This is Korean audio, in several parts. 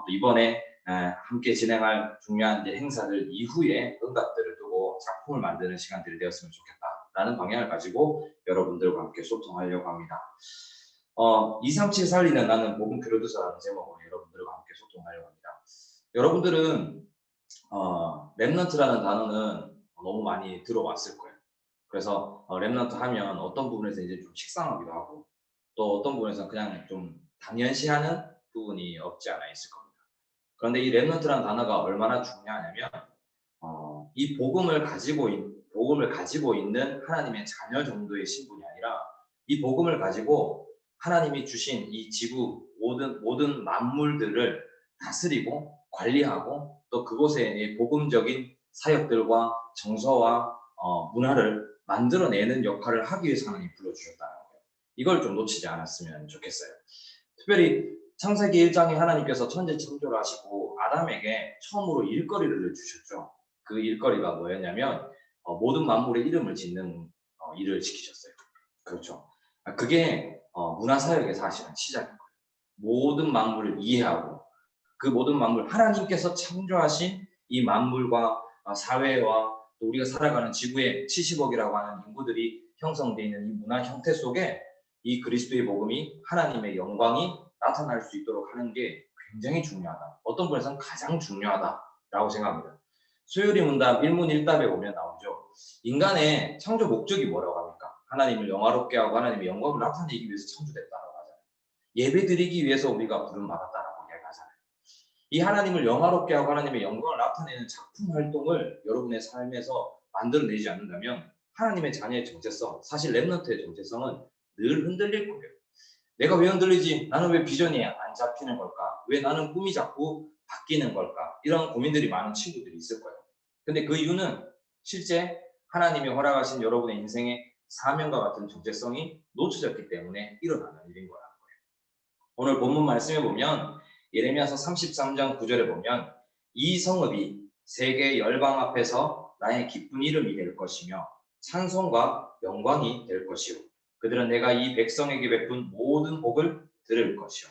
또 이번에 함께 진행할 중요한 이제 행사들 이후에 응답들을 두고 작품을 만드는 시간들이 되었으면 좋겠다라는 방향을 가지고 여러분들과 함께 소통하려고 합니다. 237 살리는 나는 복음 교류도서라는 제목으로 여러분들과 함께 소통하려고 합니다. 여러분들은 렘넌트라는 단어는 너무 많이 들어왔을 거예요. 그래서 렘넌트 하면 어떤 부분에서 이제 좀 식상하기도 하고 또 어떤 부분에서 그냥 좀 당연시하는 부분이 없지 않아 있을 겁니다. 그런데 이 렘넌트라는 단어가 얼마나 중요하냐면 이 복음을 가지고 있는 하나님의 자녀 정도의 신분이 아니라 이 복음을 가지고 하나님이 주신 이 지구 모든 만물들을 다스리고 관리하고 또 그곳에 복음적인 사역들과 정서와 문화를 만들어내는 역할을 하기 위해서 하나님이 불러주셨다는 거예요. 이걸 좀 놓치지 않았으면 좋겠어요. 특별히 창세기 1장에 하나님께서 천지 창조를 하시고 아담에게 처음으로 일거리를 주셨죠. 그 일거리가 뭐였냐면 모든 만물의 이름을 짓는 일을 시키셨어요. 그렇죠. 그게 문화사역의 사실은 시작인 거예요. 모든 만물을 이해하고 그 모든 만물, 하나님께서 창조하신 이 만물과 사회와 또 우리가 살아가는 지구의 70억이라고 하는 인구들이 형성되어 있는 이 문화 형태 속에 이 그리스도의 복음이 하나님의 영광이 나타날 수 있도록 하는 게 굉장히 중요하다. 어떤 분에서는 가장 중요하다라고 생각합니다. 소요리 문답 1문1답에 보면 나오죠. 인간의 창조 목적이 뭐라고 합니까? 하나님을 영화롭게 하고 하나님의 영광을 나타내기 위해서 창조됐다라고 하잖아요. 예배드리기 위해서 우리가 부름받았다라고 이야기하잖아요. 이 하나님을 영화롭게 하고 하나님의 영광을 나타내는 작품 활동을 여러분의 삶에서 만들어내지 않는다면 하나님의 자녀의 정체성, 사실 렘넌트의 정체성은 늘 흔들릴 거예요. 내가 왜 흔들리지? 나는 왜 비전이 안 잡히는 걸까? 왜 나는 꿈이 자꾸 바뀌는 걸까? 이런 고민들이 많은 친구들이 있을 거예요. 근데 그 이유는 실제 하나님이 허락하신 여러분의 인생의 사명과 같은 정체성이 놓쳐졌기 때문에 일어나는 일인 거라는 거예요. 오늘 본문 말씀에 보면 예레미야서 33장 9절에 보면 이 성읍이 세계 열방 앞에서 나의 기쁜 이름이 될 것이며 찬송과 영광이 될 것이요 그들은 내가 이 백성에게 베푼 모든 복을 들을 것이요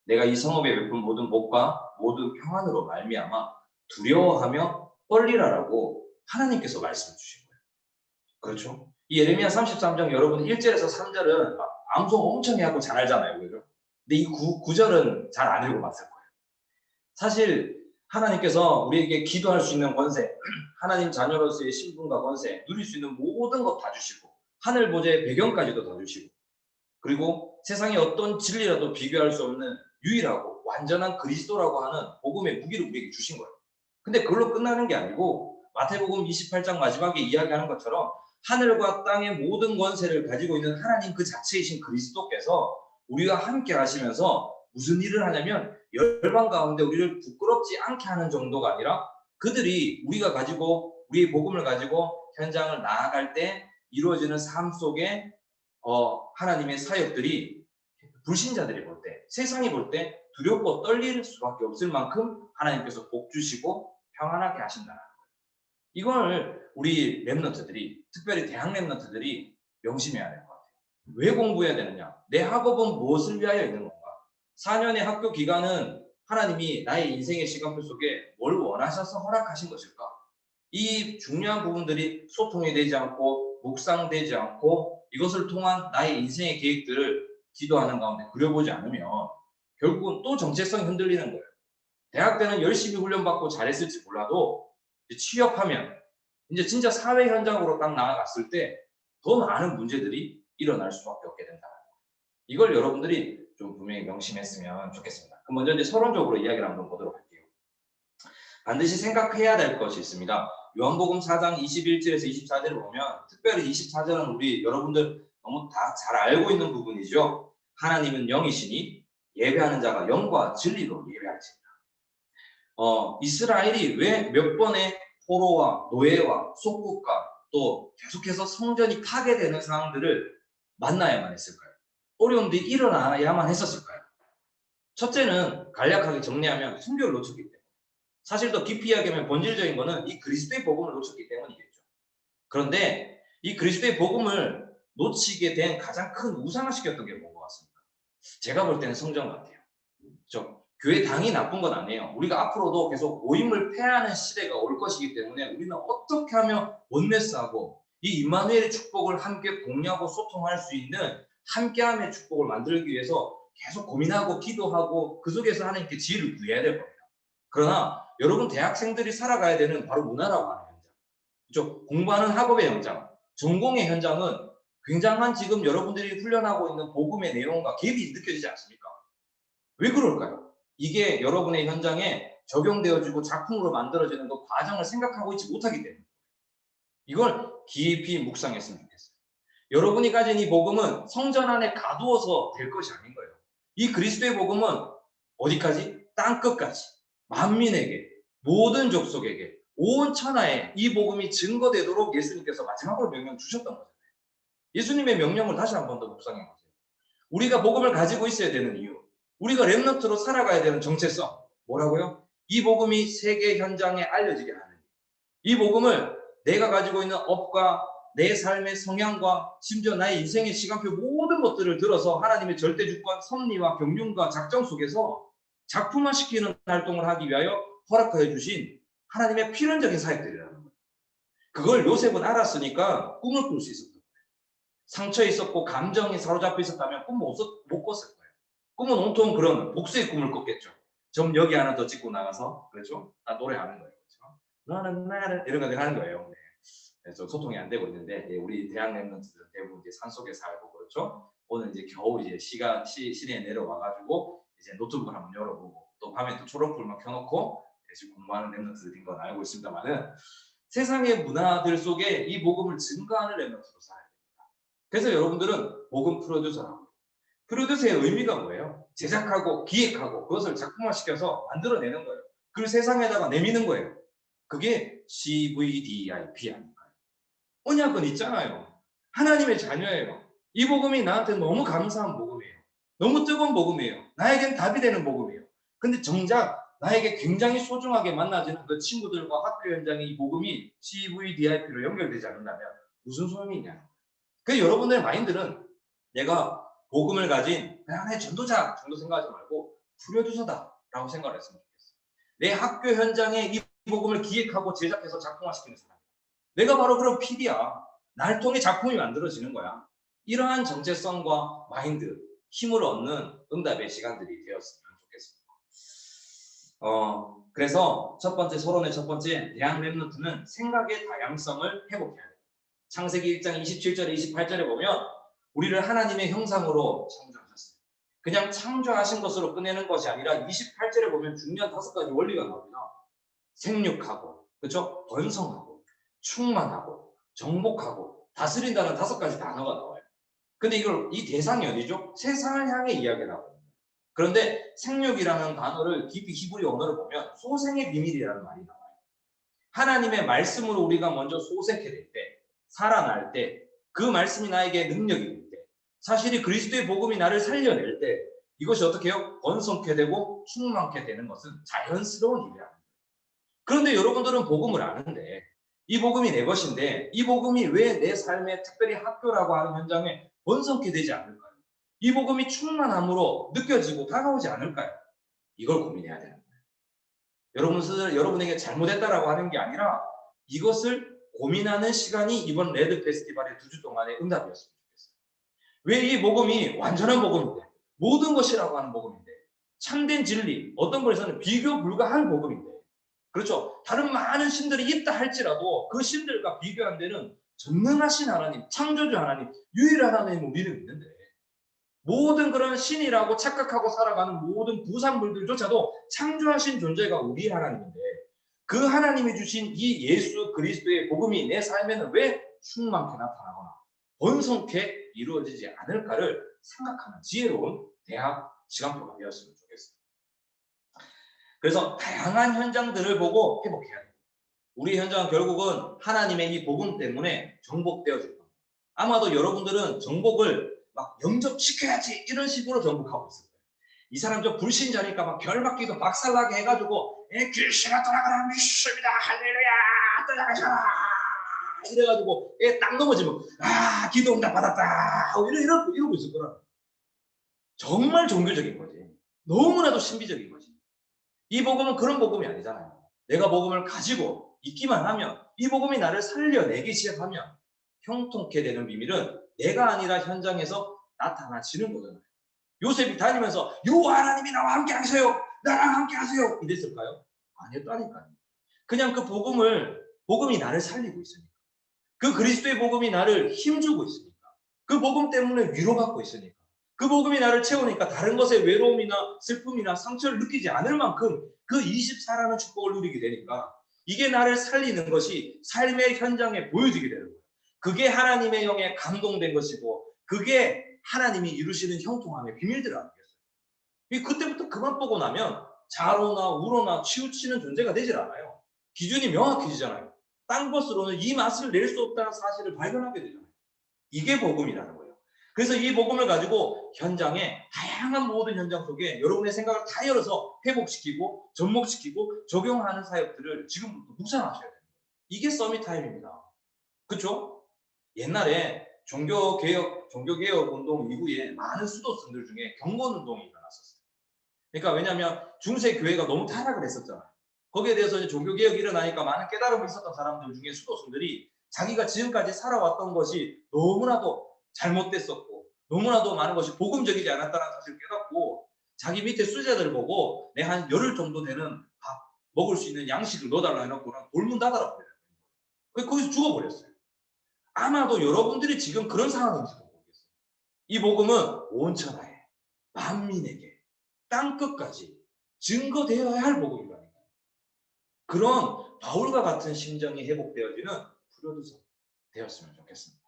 내가 이 성읍에 베푼 모든 복과 모든 평안으로 말미암아 두려워하며 떨리라라고 하나님께서 말씀해 주신 거예요. 그렇죠? 이 예레미야 33장 여러분 1절에서 3절은 암송 엄청 해갖고 잘 알잖아요. 그죠? 근데 이 9절은 잘 안 읽어봤을 거예요. 사실 하나님께서 우리에게 기도할 수 있는 권세, 하나님 자녀로서의 신분과 권세, 누릴 수 있는 모든 것 다 주시고 하늘 보좌의 배경까지도 다 주시고 그리고 세상의 어떤 진리라도 비교할 수 없는 유일하고 완전한 그리스도라고 하는 복음의 무기를 우리에게 주신 거예요. 근데 그걸로 끝나는 게 아니고 마태복음 28장 마지막에 이야기하는 것처럼 하늘과 땅의 모든 권세를 가지고 있는 하나님 그 자체이신 그리스도께서 우리와 함께 하시면서 무슨 일을 하냐면 열방 가운데 우리를 부끄럽지 않게 하는 정도가 아니라 그들이 우리가 가지고 우리의 복음을 가지고 현장을 나아갈 때 이루어지는 삶 속에 하나님의 사역들이 불신자들이 볼 때, 세상이 볼 때 두렵고 떨릴 수밖에 없을 만큼 하나님께서 복 주시고 평안하게 하신다는 거예요. 이걸 우리 렘넌트들이, 특별히 대학 렘넌트들이 명심해야 될 것 같아요. 왜 공부해야 되느냐? 내 학업은 무엇을 위하여 있는 건가? 4년의 학교 기간은 하나님이 나의 인생의 시간표 속에 뭘 원하셔서 허락하신 것일까? 이 중요한 부분들이 소통이 되지 않고 묵상되지 않고 이것을 통한 나의 인생의 계획들을 기도하는 가운데 그려보지 않으면 결국은 또 정체성이 흔들리는 거예요. 대학 때는 열심히 훈련받고 잘했을지 몰라도 취업하면 이제 진짜 사회 현장으로 딱 나아갔을 때 더 많은 문제들이 일어날 수밖에 없게 된다. 이걸 여러분들이 좀 분명히 명심했으면 좋겠습니다. 그럼 먼저 이제 서론적으로 이야기를 한번 보도록 할게요. 반드시 생각해야 될 것이 있습니다. 요한복음 4장 21절에서 24절을 보면 특별히 24절은 우리 여러분들 너무 다 잘 알고 있는 부분이죠. 하나님은 영이시니 예배하는 자가 영과 진리로 예배할지니라. 이스라엘이 왜 몇 번의 포로와 노예와 속국과 또 계속해서 성전이 파괴되는 상황들을 만나야만 했을까요? 어려움들이 일어나야만 했었을까요? 첫째는 간략하게 정리하면 순교를 놓쳤기 때문에. 사실 더 깊이 이야기하면 본질적인 거는 이 그리스도의 복음을 놓쳤기 때문이겠죠. 그런데 이 그리스도의 복음을 놓치게 된 가장 큰 우상화시켰던 게 뭔 것 같습니까? 제가 볼 때는 성전 같아요. 그렇죠? 교회 당이 나쁜 건 아니에요. 우리가 앞으로도 계속 모임을 폐하는 시대가 올 것이기 때문에 우리는 어떻게 하면 원네스하고 이 임마누엘의 축복을 함께 공유하고 소통할 수 있는 함께함의 축복을 만들기 위해서 계속 고민하고 기도하고 그 속에서 하나님께 지혜를 구해야 될 겁니다. 그러나 여러분 대학생들이 살아가야 되는 바로 문화라고 하는 현장, 그렇죠? 공부하는 학업의 현장, 전공의 현장은 굉장한 지금 여러분들이 훈련하고 있는 복음의 내용과 갭이 느껴지지 않습니까? 왜 그럴까요? 이게 여러분의 현장에 적용되어지고 작품으로 만들어지는 그 과정을 생각하고 있지 못하기 때문에 이걸 깊이 묵상했으면 좋겠어요. 여러분이 가진 이 복음은 성전 안에 가두어서 될 것이 아닌 거예요. 이 그리스도의 복음은 어디까지? 땅끝까지 만민에게 모든 족속에게 온 천하에 이 복음이 증거되도록 예수님께서 마지막으로 명령 주셨던 거잖아요. 예수님의 명령을 다시 한 번 더 묵상해 보세요. 우리가 복음을 가지고 있어야 되는 이유, 우리가 렘넌트로 살아가야 되는 정체성, 뭐라고요? 이 복음이 세계 현장에 알려지게 하는, 이 복음을 내가 가지고 있는 업과 내 삶의 성향과 심지어 나의 인생의 시간표 모든 것들을 들어서 하나님의 절대 주권, 섭리와 경륜과 작정 속에서 작품화시키는 활동을 하기 위하여 허락하여 주신 하나님의 필연적인 사역들이라는 거예요. 그걸 요셉은 알았으니까 꿈을 꿀 수 있었던 거예요. 상처에 있었고 감정이 사로잡혀 있었다면 꿈 못 꿨을 거예요. 꿈은 온통 그런 복수의 꿈을 꿨겠죠. 좀 여기 하나 더 찍고 나가서, 그렇죠? 노래하는 거예요. 그렇죠? 너는 나를 이런 거 하는 거예요. 네. 그래서 소통이 안 되고 있는데, 우리 대학 랩런트들은 대부분 이제 산속에 살고, 그렇죠? 오늘 이제 겨우 이제 시내에 내려와가지고 이제 노트북을 한번 열어보고 또 밤에 또 초록불 막 켜놓고 지금 공부하는 랩런트들인 건 알고 있습니다만은 세상의 문화들 속에 이 복음을 증거하는 랩런트로 살아야 됩니다. 그래서 여러분들은 복음 프로듀서라고. 프로듀서의 의미가 뭐예요? 제작하고 기획하고 그것을 작품화시켜서 만들어내는 거예요. 그걸 세상에다가 내미는 거예요. 그게 CVDIP 아닐까요? 언약은 있잖아요. 하나님의 자녀예요. 이 복음이 나한테 너무 감사한 복음이에요. 너무 뜨거운 복음이에요. 나에겐 답이 되는 복음이에요. 근데 정작 나에게 굉장히 소중하게 만나지는 그 친구들과 학교 현장의 이 복음이 CVDIP로 연결되지 않는다면 무슨 소용이 있냐. 그래서 여러분들의 마인드는 내가 복음을 가진 하나의 전도자 정도 생각하지 말고 프로듀서다라고 생각을 했으면 좋겠어요. 내 학교 현장에 이 복음을 기획하고 제작해서 작품화시키는 사람. 내가 바로 그런 PD야. 날 통해 작품이 만들어지는 거야. 이러한 정체성과 마인드, 힘을 얻는 응답의 시간들이 되었으면 좋겠습니다. 그래서 서론의 첫 번째, 대학 랩런트는 생각의 다양성을 회복해야 돼요. 창세기 1장 27절에 28절에 보면 우리를 하나님의 형상으로 창조하셨어요. 그냥 창조하신 것으로 끝내는 것이 아니라 28절에 보면 중요한 5가지 원리가 나옵니다. 생육하고, 그렇죠? 번성하고, 충만하고, 정복하고, 다스린다는 5가지 단어가 나와요. 근데 이 대상이 어디죠? 세상을 향해 이야기가 나와요. 그런데 생육이라는 단어를 깊이 히브리 언어를 보면 소생의 비밀이라는 말이 나와요. 하나님의 말씀으로 우리가 먼저 소생케 될 때, 살아날 때, 그 말씀이 나에게 능력이 될 때, 사실이 그리스도의 복음이 나를 살려낼 때 이것이 어떻게 해요? 번성케 되고 충만케 되는 것은 자연스러운 일이라는 거예요. 그런데 여러분들은 복음을 아는데 이 복음이 내 것인데 이 복음이 왜 내 삶의 특별히 학교라고 하는 현장에 번성케 되지 않을까요? 이 복음이 충만함으로 느껴지고 다가오지 않을까요? 이걸 고민해야 되는 거예요. 여러분에게 잘못했다라고 하는 게 아니라 이것을 고민하는 시간이 이번 레드 페스티벌의 2주 동안의 응답이었으면 좋겠어요. 왜 이 복음이 완전한 복음인데, 모든 것이라고 하는 복음인데, 참된 진리, 어떤 것에서는 비교 불가한 복음인데, 그렇죠? 다른 많은 신들이 있다 할지라도 그 신들과 비교한 데는 전능하신 하나님, 창조주 하나님, 유일한 하나님을 우리는 믿는데 모든 그런 신이라고 착각하고 살아가는 모든 부상물들조차도 창조하신 존재가 우리 하나님인데 그 하나님이 주신 이 예수 그리스도의 복음이 내 삶에는 왜 충만케 나타나거나 번성케 이루어지지 않을까를 생각하는 지혜로운 대학 시간표가 되었으면 좋겠습니다. 그래서 다양한 현장들을 보고 회복해야 돼요. 우리 현장은 결국은 하나님의 이 복음 때문에 정복되어질 겁니다. 아마도 여러분들은 정복을 막 영접시켜야지 이런 식으로 정복하고 있을 거예요. 이 사람 좀 불신자니까 막 결박기도 박살나게 해가지고 귀신아 떠나가라 믿습니다 할렐루야 떠나가셔라 이래가지고 딱 넘어지면 기도 응답 받았다 이러고 있을 거라. 정말 종교적인 거지. 너무나도 신비적인 거지. 이 복음은 그런 복음이 아니잖아요. 내가 복음을 가지고 있기만 하면, 이 복음이 나를 살려내기 시작하면 형통케 되는 비밀은 내가 아니라 현장에서 나타나지는 거잖아요. 요셉이 다니면서 여호와 하나님이 나와 함께 하세요, 나랑 함께 하세요 이랬을까요? 아니었다니까요. 그냥 그 복음이 나를 살리고 있으니까, 그 그리스도의 복음이 나를 힘주고 있으니까, 그 복음 때문에 위로받고 있으니까, 그 복음이 나를 채우니까 다른 것에 외로움이나 슬픔이나 상처를 느끼지 않을 만큼 그 24라는 축복을 누리게 되니까, 이게 나를 살리는 것이 삶의 현장에 보여지게 되는 거예요. 그게 하나님의 영에 감동된 것이고, 그게 하나님이 이루시는 형통함의 비밀들 아니겠어요? 그때부터 그만 보고 나면 자로나 우로나 치우치는 존재가 되질 않아요. 기준이 명확해지잖아요. 딴 것으로는 이 맛을 낼 수 없다는 사실을 발견하게 되잖아요. 이게 복음이라는 거예요. 그래서 이 복음을 가지고 현장에, 다양한 모든 현장 속에 여러분의 생각을 다 열어서 회복시키고 접목시키고 적용하는 사역들을 지금부터 묵상하셔야 돼요. 이게 서밋 타임입니다. 그렇죠? 옛날에 종교개혁 운동 이후에 많은 수도승들 중에 경건운동이 일어났었어요. 그러니까 왜냐하면 중세 교회가 너무 타락을 했었잖아요. 거기에 대해서 이제 종교개혁이 일어나니까 많은 깨달음이 있었던 사람들 중에 수도승들이 자기가 지금까지 살아왔던 것이 너무나도 잘못됐었고 너무나도 많은 것이 복음적이지 않았다는 사실을 깨닫고, 자기 밑에 수제자들 보고 내 한 열흘 정도 되는 밥 먹을 수 있는 양식을 넣어달라 해놓고는 돌문 닫아라 버려요. 거기서 죽어버렸어요. 아마도 여러분들이 지금 그런 상황인지도 모르겠어요. 이 복음은 온 천하에, 만민에게, 땅끝까지 증거되어야 할 복음이라니까요. 그런 바울과 같은 심정이 회복되어지는 프로듀서 되었으면 좋겠습니다.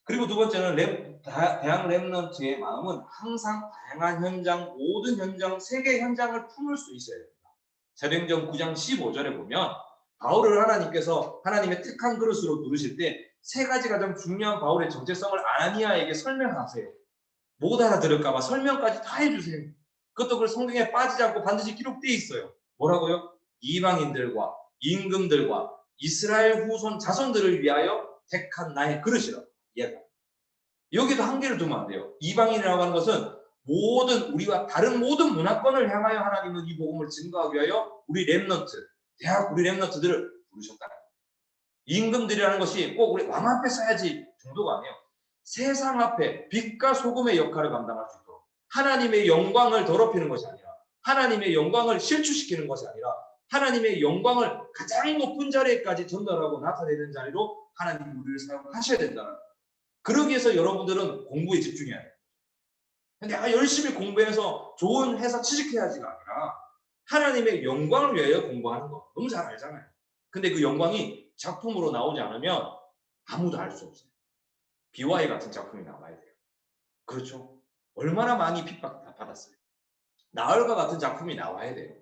그리고 두 번째는 대학 랩런트의 마음은 항상 다양한 현장, 모든 현장, 세계 현장을 품을 수 있어야 됩니다. 사도행전 9장 15절에 보면 바울을 하나님께서 하나님의 택한 그릇으로 부르실 때 세 가지 가장 중요한 바울의 정체성을 아나니아에게 설명하세요. 못 알아들을까봐 설명까지 다 해주세요. 그것도 그 성경에 빠지지 않고 반드시 기록되어 있어요. 뭐라고요? 이방인들과 임금들과 이스라엘 후손 자손들을 위하여 택한 나의 그릇이라고 이야기합니다. 여기도 한계를 두면 안 돼요. 이방인이라고 하는 것은 모든 우리와 다른 모든 문화권을 향하여 하나님은 이 복음을 증거하기 위하여 우리 랩런트들을 부르셨다. 임금들이라는 것이 꼭 우리 왕 앞에 써야지 정도가 아니에요. 세상 앞에 빛과 소금의 역할을 감당할 수 있도록, 하나님의 영광을 더럽히는 것이 아니라, 하나님의 영광을 실추시키는 것이 아니라, 하나님의 영광을 가장 높은 자리에까지 전달하고 나타내는 자리로 하나님이 우리를 사용하셔야 된다는 거예요. 그러기 위해서 여러분들은 공부에 집중해야 돼요. 근데 열심히 공부해서 좋은 회사 취직해야지가 아니라 하나님의 영광을 위하여 공부하는 거 너무 잘 알잖아요. 근데 그 영광이 작품으로 나오지 않으면 아무도 알 수 없어요. BY 같은 작품이 나와야 돼요. 그렇죠? 얼마나 많이 핍박받았어요. 나흘과 같은 작품이 나와야 돼요.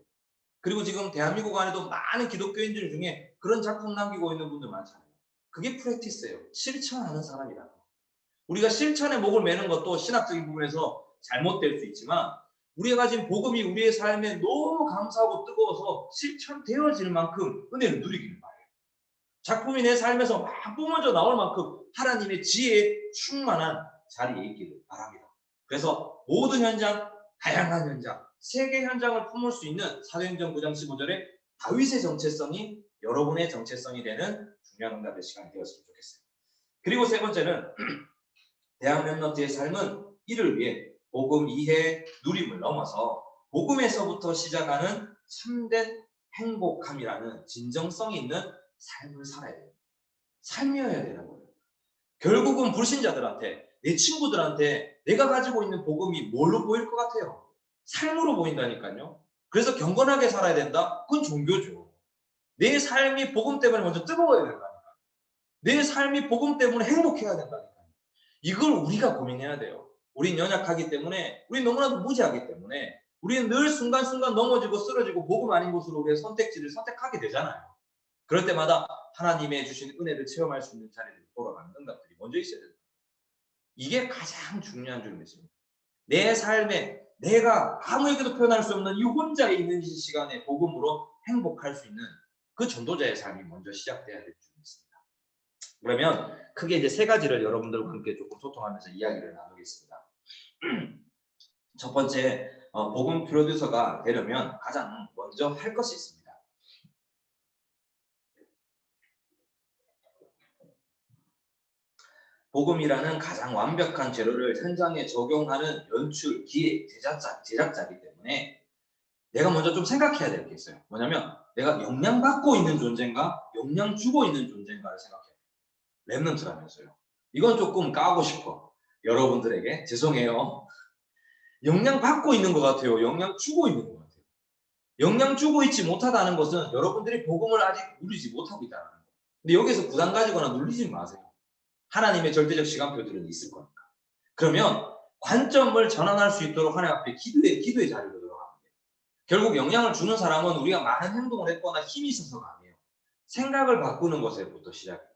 그리고 지금 대한민국 안에도 많은 기독교인들 중에 그런 작품 남기고 있는 분들 많잖아요. 그게 프랙티스예요. 실천하는 사람이라고. 우리가 실천에 목을 매는 것도 신학적인 부분에서 잘못될 수 있지만, 우리가 가진 복음이 우리의 삶에 너무 감사하고 뜨거워서 실천되어질 만큼 은혜를 누리기를 바라요. 작품이 내 삶에서 막 뿜어져 나올 만큼 하나님의 지혜에 충만한 자리에 있기를 바랍니다. 그래서 모든 현장, 다양한 현장, 세계 현장을 품을 수 있는 사도행전 9장 15절에 다윗의 정체성이 여러분의 정체성이 되는 중요한 응답의 시간이 되었으면 좋겠어요. 그리고 세 번째는 대학 랩런트의 삶은 이를 위해 복음 이해 누림을 넘어서 복음에서부터 시작하는 참된 행복함이라는 진정성이 있는 삶을 살아야 돼요. 삶이어야 되는 거예요. 결국은 불신자들한테, 내 친구들한테 내가 가지고 있는 복음이 뭘로 보일 것 같아요? 삶으로 보인다니까요. 그래서 경건하게 살아야 된다? 그건 종교죠. 내 삶이 복음 때문에 먼저 뜨거워야 된다니까요. 내 삶이 복음 때문에 행복해야 된다니까요. 이걸 우리가 고민해야 돼요. 우린 연약하기 때문에, 우린 너무나도 무지하기 때문에, 우리는 늘 순간순간 넘어지고 쓰러지고 복음 아닌 곳으로 우리의 선택지를 선택하게 되잖아요. 그럴 때마다 하나님의 주신 은혜를 체험할 수 있는 자리로 돌아가는 응답들이 먼저 있어야 됩니다. 이게 가장 중요한 줄 믿습니다. 내 삶에 내가 아무에게도 표현할 수 없는 이 혼자 있는 시간에 복음으로 행복할 수 있는 그 전도자의 삶이 먼저 시작돼야 될 줄 믿습니다. 그러면 크게 이제 세 가지를 여러분들과 함께 조금 소통하면서 이야기를 나누겠습니다. 첫 번째, 복음 프로듀서가 되려면 가장 먼저 할 것이 있습니다. 복음이라는 가장 완벽한 재료를 현장에 적용하는 연출, 기획, 제작자이기 때문에 내가 먼저 좀 생각해야 될 게 있어요. 뭐냐면 내가 영향받고 있는 존재인가 영향 주고 있는 존재인가를 생각해요. 랩런트라면서요. 이건 조금 까고 싶어. 여러분들에게 죄송해요. 영향 받고 있는 것 같아요. 영향 주고 있는 것 같아요. 영향 주고 있지 못하다는 것은 여러분들이 복음을 아직 누리지 못하고 있다는 거예요. 근데 여기서 부담 가지거나 눌리지 마세요. 하나님의 절대적 시간표들은 있을 거니까. 그러면 관점을 전환할 수 있도록 하나님 앞에 기도의 자리로 들어가면 돼요. 결국 영향을 주는 사람은 우리가 많은 행동을 했거나 힘이 있어서가 아니에요. 생각을 바꾸는 것에부터 시작해요.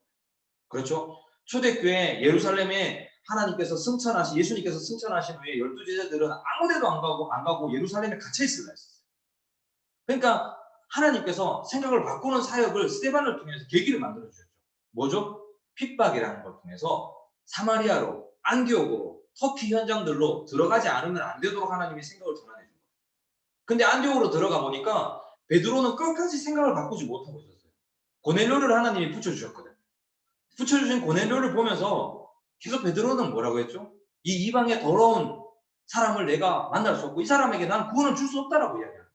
그렇죠? 초대교회 예루살렘에 하나님께서 승천하신, 예수님께서 승천하신 후에 12제자들은 아무 데도 안 가고 예루살렘에 갇혀 있으려 했었어요. 그러니까 하나님께서 생각을 바꾸는 사역을 스데반을 통해서 계기를 만들어 주셨죠. 뭐죠? 핍박이라는 걸 통해서 사마리아로, 안디옥으로, 터키 현장들로 들어가지 않으면 안 되도록 하나님이 생각을 전환해 준 거예요. 근데 안디옥으로 들어가 보니까 베드로는 끝까지 생각을 바꾸지 못하고 있었어요. 고넬료를 하나님이 붙여주셨거든요. 붙여주신 고넬료를 보면서 계속 베드로는 뭐라고 했죠? 이 이방의 더러운 사람을 내가 만날 수 없고 이 사람에게 난 구원을 줄 수 없다라고 이야기합니다.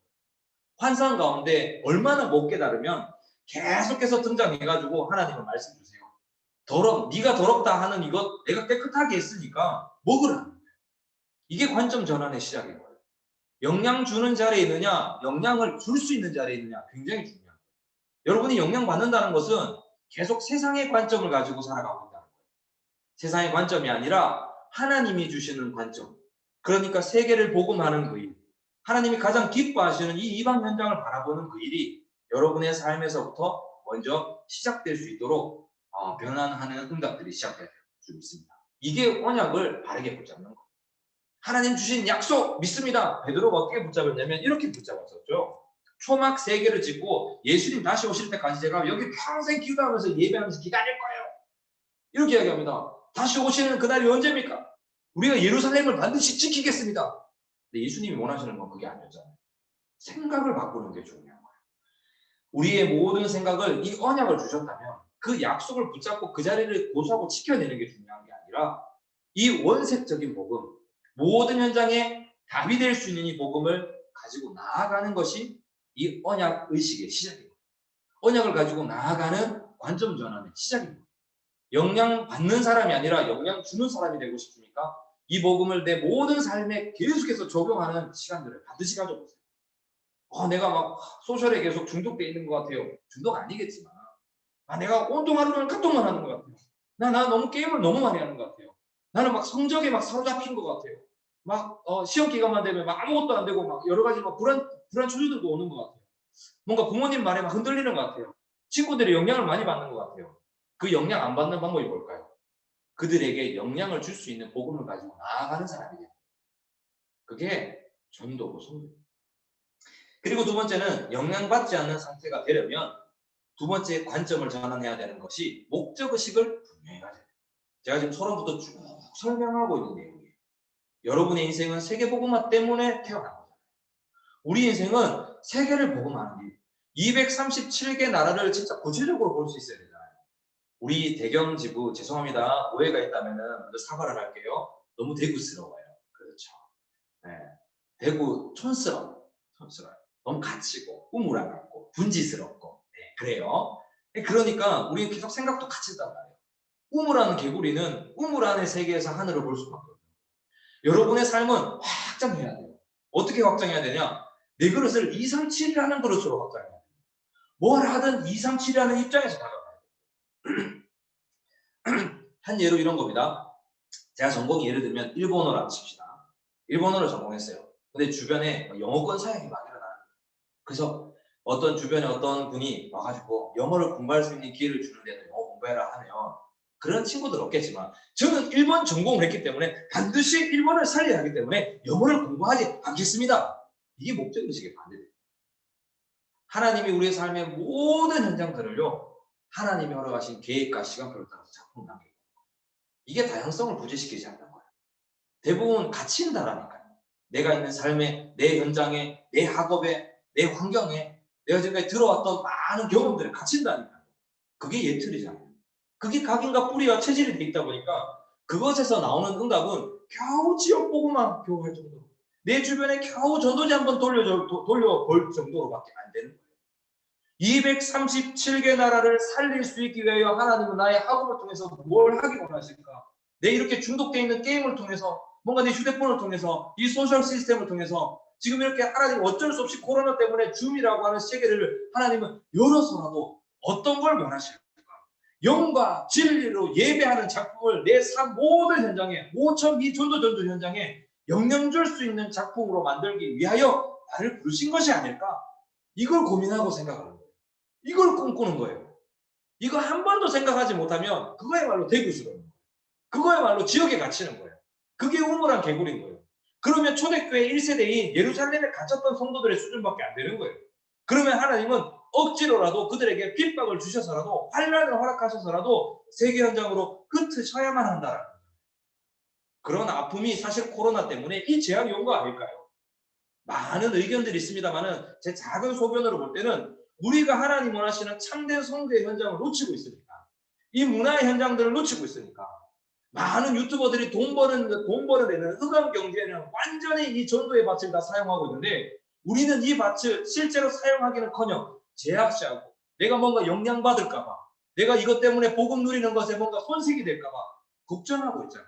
환상 가운데 얼마나 못 깨달으면 계속해서 등장해가지고 하나님은 말씀 주세요. 네가 더럽다 하는 이것 내가 깨끗하게 했으니까 먹으라는 거예요. 이게 관점 전환의 시작인 거예요. 영향 주는 자리에 있느냐, 영향을 줄 수 있는 자리에 있느냐 굉장히 중요한 거예요. 여러분이 영향 받는다는 것은 계속 세상의 관점을 가지고 살아가고 있다는 거예요. 세상의 관점이 아니라 하나님이 주시는 관점. 그러니까 세계를 복음하는 그 일. 하나님이 가장 기뻐하시는 이 이방 현장을 바라보는 그 일이 여러분의 삶에서부터 먼저 시작될 수 있도록 변환하는 응답들이 시작될 수 있습니다. 이게 언약을 바르게 붙잡는 거예요. 하나님 주신 약속 믿습니다. 베드로가 어떻게 붙잡았냐면 이렇게 붙잡았었죠. 초막 3개를 짓고 예수님 다시 오실 때까지 제가 여기 평생 기도하면서 예배하면서 기다릴 거예요. 이렇게 이야기합니다. 다시 오시는 그날이 언제입니까? 우리가 예루살렘을 반드시 지키겠습니다. 근데 예수님이 원하시는 건 그게 아니었잖아요. 생각을 바꾸는 게 중요한 거예요. 우리의 모든 생각을 이 언약을 주셨다면 그 약속을 붙잡고 그 자리를 고수하고 지켜내는 게 중요한 게 아니라 이 원색적인 복음, 모든 현장에 답이 될 수 있는 이 복음을 가지고 나아가는 것이 이 언약 의식의 시작입니다. 언약을 가지고 나아가는 관점 전환의 시작입니다. 영향 받는 사람이 아니라 영향 주는 사람이 되고 싶습니까? 이 복음을 내 모든 삶에 계속해서 적용하는 시간들을 반드시 가져보세요. 내가 막 소셜에 계속 중독돼 있는 것 같아요. 중독 아니겠지만 내가 온통 하루는 카톡만 하는 것 같아요. 나 너무 게임을 너무 많이 하는 것 같아요. 나는 막 성적에 막 사로잡힌 것 같아요. 막 시험 기간만 되면 막 아무것도 안 되고 막 여러 가지 막 불안 초조들도 오는 것 같아요. 뭔가 부모님 말에 막 흔들리는 것 같아요. 친구들의 영향을 많이 받는 것 같아요. 그 영향 안 받는 방법이 뭘까요? 그들에게 영향을 줄 수 있는 복음을 가지고 나아가는 사람이 돼요. 그게 전도고 선교. 그리고 두 번째는 영향받지 않는 상태가 되려면 두 번째 관점을 전환해야 되는 것이 목적의식을 분명히 가져야 돼요. 제가 지금 서론부터 쭉 설명하고 있는 내용이에요. 여러분의 인생은 세계복음화 때문에 태어난 거잖아요. 우리 인생은 세계를 복음하는 일. 237개 나라를 진짜 구체적으로 볼 수 있어야 되잖아요. 우리 대경 지부 죄송합니다. 오해가 있다면 먼저 사과를 할게요. 너무 대구스러워요. 그렇죠. 네. 대구 촌스러워요. 너무 갇히고 우물안 같고 분지스럽고 그래요. 그러니까 우리는 계속 생각도 갇힌단 말이에요. 우물하는 개구리는 우물 안의 세계에서 하늘을 볼 수밖에 없어요. 여러분의 삶은 확장해야 돼요. 어떻게 확장해야 되냐? 내 그릇을 237이라는 그릇으로 확장해야 돼요. 뭘 하든 237이라는 입장에서 다가가야 돼요. 한 예로 이런 겁니다. 제가 전공이 예를 들면 일본어라 칩시다. 일본어를 전공했어요. 근데 주변에 영어권 사용이 많이 일어나요. 그래서 주변에 어떤 분이 와가지고 영어를 공부할 수 있는 기회를 주는데도 영어 공부해라 하면 그런 친구들 없겠지만 저는 일본 전공을 했기 때문에 반드시 일본을 살려야 하기 때문에 영어를 공부하지 않겠습니다. 이게 목적의식의 반대돼요. 하나님이 우리의 삶의 모든 현장들을요. 하나님이 허락하신 계획과 시간표를 따라서 작품 남기고 이게 다양성을 부재시키지 않는 거예요. 대부분 갇힌다라니까요. 내가 있는 삶에, 내 현장에, 내 학업에, 내 환경에 내가 지금까지 들어왔던 많은 경험들을 갖춘다니까요. 그게 예틀이잖아요. 그게 각인과 뿌리와 체질이 돼 있다 보니까 그것에서 나오는 응답은 겨우 지역 보고만 겨우 할 정도. 내 주변에 겨우 전도지 한번 돌려볼 정도로밖에 안 되는 거예요. 237개 나라를 살릴 수 있기 위하여 하나님은 나의 학업을 통해서 뭘 하기 원하실까? 내 이렇게 중독되어 있는 게임을 통해서, 뭔가 내 휴대폰을 통해서, 이 소셜 시스템을 통해서 지금 이렇게 하나님 어쩔 수 없이 코로나 때문에 줌이라고 하는 세계를 하나님은 열어서라도 어떤 걸 원하실까? 영과 진리로 예배하는 작품을 내 삶 모든 현장에, 5,000이 전도 현장에 영향 줄 수 있는 작품으로 만들기 위하여 나를 부르신 것이 아닐까? 이걸 고민하고 생각하는 거예요. 이걸 꿈꾸는 거예요. 이거 한 번도 생각하지 못하면 그거야말로 대구스러운 거예요. 그거야말로 지역에 갇히는 거예요. 그게 우물한 개구리인 거예요. 그러면 초대교회 1세대인 예루살렘에 갇혔던 성도들의 수준밖에 안 되는 거예요. 그러면 하나님은 억지로라도 그들에게 핍박을 주셔서라도, 환란을 허락하셔서라도 세계 현장으로 흩으셔야만 한다라는 거예요. 그런 아픔이 사실 코로나 때문에 이 재앙이 온 거 아닐까요? 많은 의견들이 있습니다만은 제 작은 소견으로 볼 때는 우리가 하나님 원하시는 참된 성도의 현장을 놓치고 있으니까, 이 문화의 현장들을 놓치고 있으니까, 많은 유튜버들이 돈 벌어내는 흑암 경제는 완전히 이 전도의 밭을 다 사용하고 있는데, 우리는 이 밭을 실제로 사용하기는커녕 제약시하고, 내가 뭔가 영향받을까봐, 내가 이것 때문에 복음 누리는 것에 뭔가 손색이 될까봐 걱정하고 있잖아요.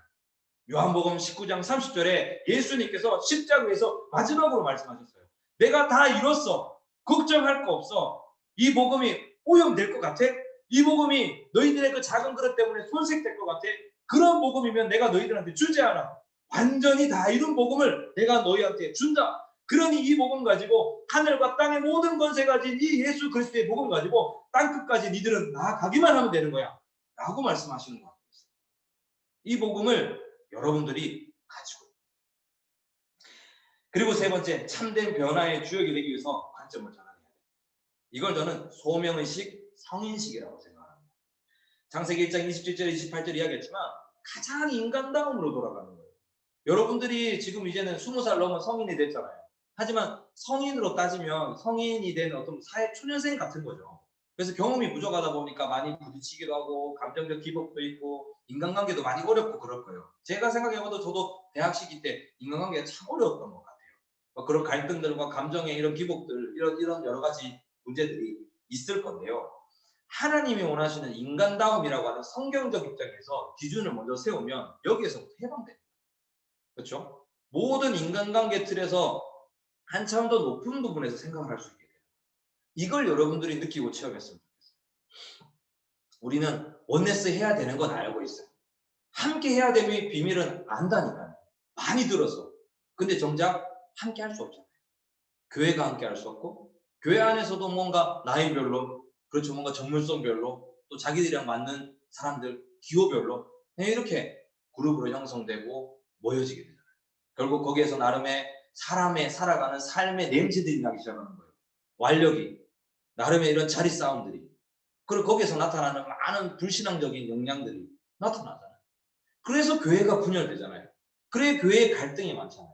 요한복음 19장 30절에 예수님께서 십자가에서 마지막으로 말씀하셨어요. 내가 다 이뤘어. 걱정할 거 없어. 이 복음이 오염될 것 같아? 이 복음이 너희들의 그 작은 그릇 때문에 손색될 것 같아? 그런 복음이면 내가 너희들한테 주지 않아. 완전히 다 이룬 복음을 내가 너희한테 준다. 그러니 이 복음 가지고 하늘과 땅의 모든 권세 가진 이 예수 그리스도의 복음 가지고 땅끝까지 니들은 나아가기만 하면 되는 거야. 라고 말씀하시는 것 같아요. 이 복음을 여러분들이 가지고. 그리고 세 번째, 참된 변화의 주역이 되기 위해서 관점을 전환해야 돼요. 이걸 저는 소명의식, 성인식이라고 생각합니다. 창세기 1장 27절, 28절 이야기했지만 가장 인간다움으로 돌아가는 거예요. 여러분들이 지금 이제는 20살 넘은 성인이 됐잖아요. 하지만 성인으로 따지면 성인이 된 어떤 사회 초년생 같은 거죠. 그래서 경험이 부족하다 보니까 많이 부딪히기도 하고 감정적 기복도 있고 인간관계도 많이 어렵고 그럴 거예요. 제가 생각해봐도 저도 대학 시기 때 인간관계가 참 어려웠던 것 같아요. 그런 갈등들과 감정의 이런 기복들, 이런 여러 가지 문제들이 있을 건데요. 하나님이 원하시는 인간다움이라고 하는 성경적 입장에서 기준을 먼저 세우면 여기에서부터 해방됩니다. 그렇죠? 모든 인간관계 틀에서 한참 더 높은 부분에서 생각을 할 수 있게 돼요. 이걸 여러분들이 느끼고 체험했으면 좋겠어요. 우리는 원네스 해야 되는 건 알고 있어요. 함께 해야 되는 비밀은 안다니까요. 많이 들어서. 근데 정작 함께 할 수 없잖아요. 교회가 함께 할 수 없고, 교회 안에서도 뭔가 나이별로, 그렇죠, 뭔가 전문성별로, 또 자기들이랑 맞는 사람들, 기호별로 이렇게 그룹으로 형성되고 모여지게 되잖아요. 결국 거기에서 나름의 사람의 살아가는 삶의 냄새들이 나기 시작하는 거예요. 완력이, 나름의 이런 자리 싸움들이. 그리고 거기에서 나타나는 많은 불신앙적인 역량들이 나타나잖아요. 그래서 교회가 분열되잖아요. 그래 교회에 갈등이 많잖아요.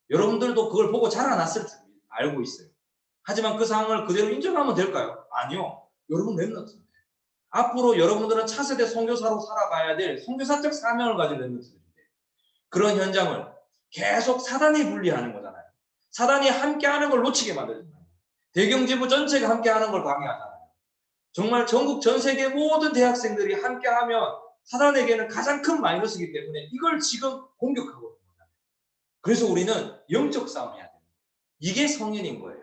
여러분들도 그걸 보고 자라났을 줄 알고 있어요. 하지만 그 상황을 그대로 인정하면 될까요? 아니요. 여러분 랩런트인데. 앞으로 여러분들은 차세대 선교사로 살아가야 될 선교사적 사명을 가진 랩런트들인데, 그런 현장을 계속 사단이 분리하는 거잖아요. 사단이 함께하는 걸 놓치게 만들잖아요. 대경지부 전체가 함께하는 걸 방해하잖아요. 정말 전국 전 세계 모든 대학생들이 함께하면 사단에게는 가장 큰 마이너스이기 때문에 이걸 지금 공격하고 있는 거잖아요. 그래서 우리는 영적 싸움을 해야 돼요. 이게 성인인 거예요.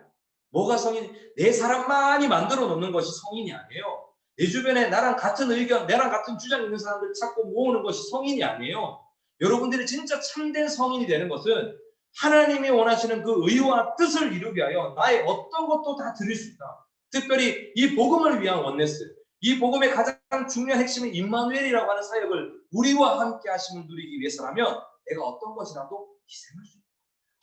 뭐가 성인? 내 사람만이 만들어 놓는 것이 성인이 아니에요. 내 주변에 나랑 같은 의견, 나랑 같은 주장 있는 사람들 찾고 모으는 것이 성인이 아니에요. 여러분들이 진짜 참된 성인이 되는 것은 하나님이 원하시는 그 의와 뜻을 이루기 위하여 나의 어떤 것도 다 드릴 수 있다. 특별히 이 복음을 위한 원네스, 이 복음의 가장 중요한 핵심인 임마누엘이라고 하는 사역을 우리와 함께 하심을 누리기 위해서라면 내가 어떤 것이라도 희생할 수 있다.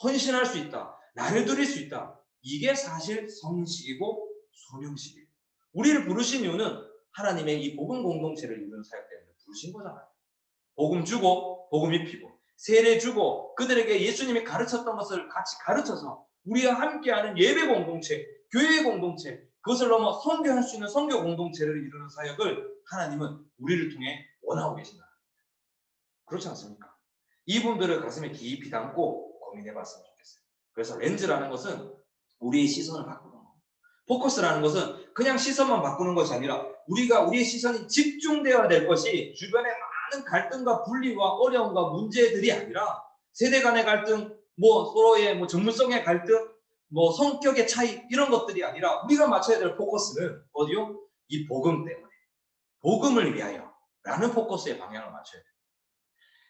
헌신할 수 있다. 나를 드릴 수 있다. 이게 사실 성인식이고 소명식이에요. 우리를 부르신 이유는 하나님의 이 복음 공동체를 이루는 사역 때문에 부르신 거잖아요. 복음 주고 복음 입히고 세례 주고 그들에게 예수님이 가르쳤던 것을 같이 가르쳐서 우리와 함께하는 예배 공동체, 교회 공동체, 그것을 넘어 선교할 수 있는 선교 공동체를 이루는 사역을 하나님은 우리를 통해 원하고 계신다. 그렇지 않습니까? 이분들을 가슴에 깊이 담고 고민해 봤으면 좋겠어요. 그래서 렌즈라는 것은 우리의 시선을 바꾸는 거. 포커스라는 것은 그냥 시선만 바꾸는 것이 아니라 우리가 우리의 시선이 집중되어야 될 것이 주변의 많은 갈등과 분리와 어려움과 문제들이 아니라 세대 간의 갈등, 서로의 전문성의 갈등, 성격의 차이 이런 것들이 아니라 우리가 맞춰야 될 포커스는 어디요? 이 복음 때문에. 복음을 위하여 라는 포커스의 방향을 맞춰야 돼요.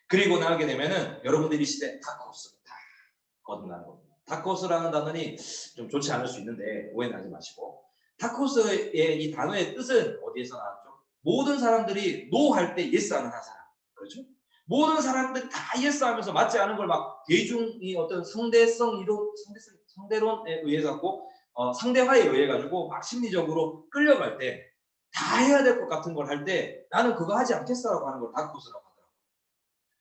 그리고 나가게 되면은 여러분들이 이 시대 다크호스를 다 거듭나는 겁니다. 다크호스라는 단어는 좀 좋지 않을 수 있는데 오해는 하지 마시고, 다크호스의 이 단어의 뜻은 어디에서 나왔죠? 모든 사람들이 노 할 때 예스 하는 한 사람. 그렇죠? 모든 사람들이 다 예스 하면서 맞지 않은 걸 막 대중이 어떤 상대론에 의해 갖고 상대화에 의해 가지고 막 심리적으로 끌려갈 때 다 해야 될 것 같은 걸 할 때 나는 그거 하지 않겠어라고 하는 걸 다크호스라고 하더라고요.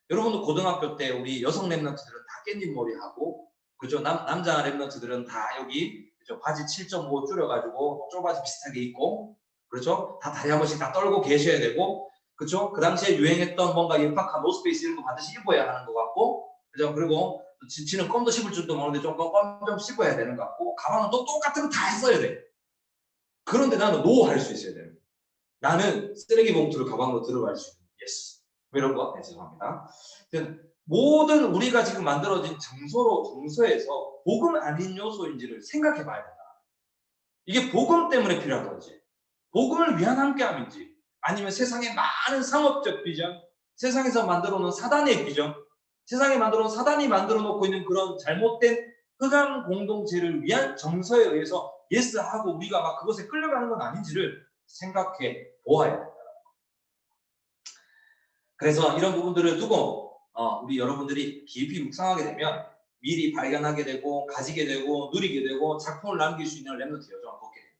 여러분도 고등학교 때 우리 여성 랩런트들은 다 깻잎 머리 하고, 그죠? 남자 랩런트들은 다 여기 그죠? 바지 7.5 줄여가지고 쫄바지 비슷하게 입고, 그렇죠? 다 다리 한 번씩 다 떨고 계셔야 되고, 그렇죠? 그 당시에 유행했던 뭔가 예팍한 노스페이스 이런 거 반드시 입어야 하는 것 같고, 그죠? 그리고 지는 껌도 씹을 줄도 모르는데 좀 껌 좀 씹어야 되는 것 같고, 가방은 또 똑같은 거 다 써야 돼. 그런데 나는 노 할 수 있어야 돼요. 나는 쓰레기 봉투를 가방으로 들어갈 수 있는 예스. 이런 거? 네, 죄송합니다. 모든 우리가 지금 만들어진 정서에서 복음 아닌 요소인지를 생각해 봐야 된다. 이게 복음 때문에 필요한 건지, 복음을 위한 함께함인지, 아니면 세상의 많은 상업적 비전, 세상에서 만들어 놓은 사단의 비전, 세상에 만들어 놓은 사단이 만들어 놓고 있는 그런 잘못된 흑암 공동체를 위한 정서에 의해서 예스하고 우리가 막 그것에 끌려가는 건 아닌지를 생각해 보아야 된다. 그래서 이런 부분들을 두고 우리 여러분들이 깊이 묵상하게 되면 미리 발견하게 되고 가지게 되고 누리게 되고 작품을 남길 수 있는 랩너트 여정을 걷게 됩니다.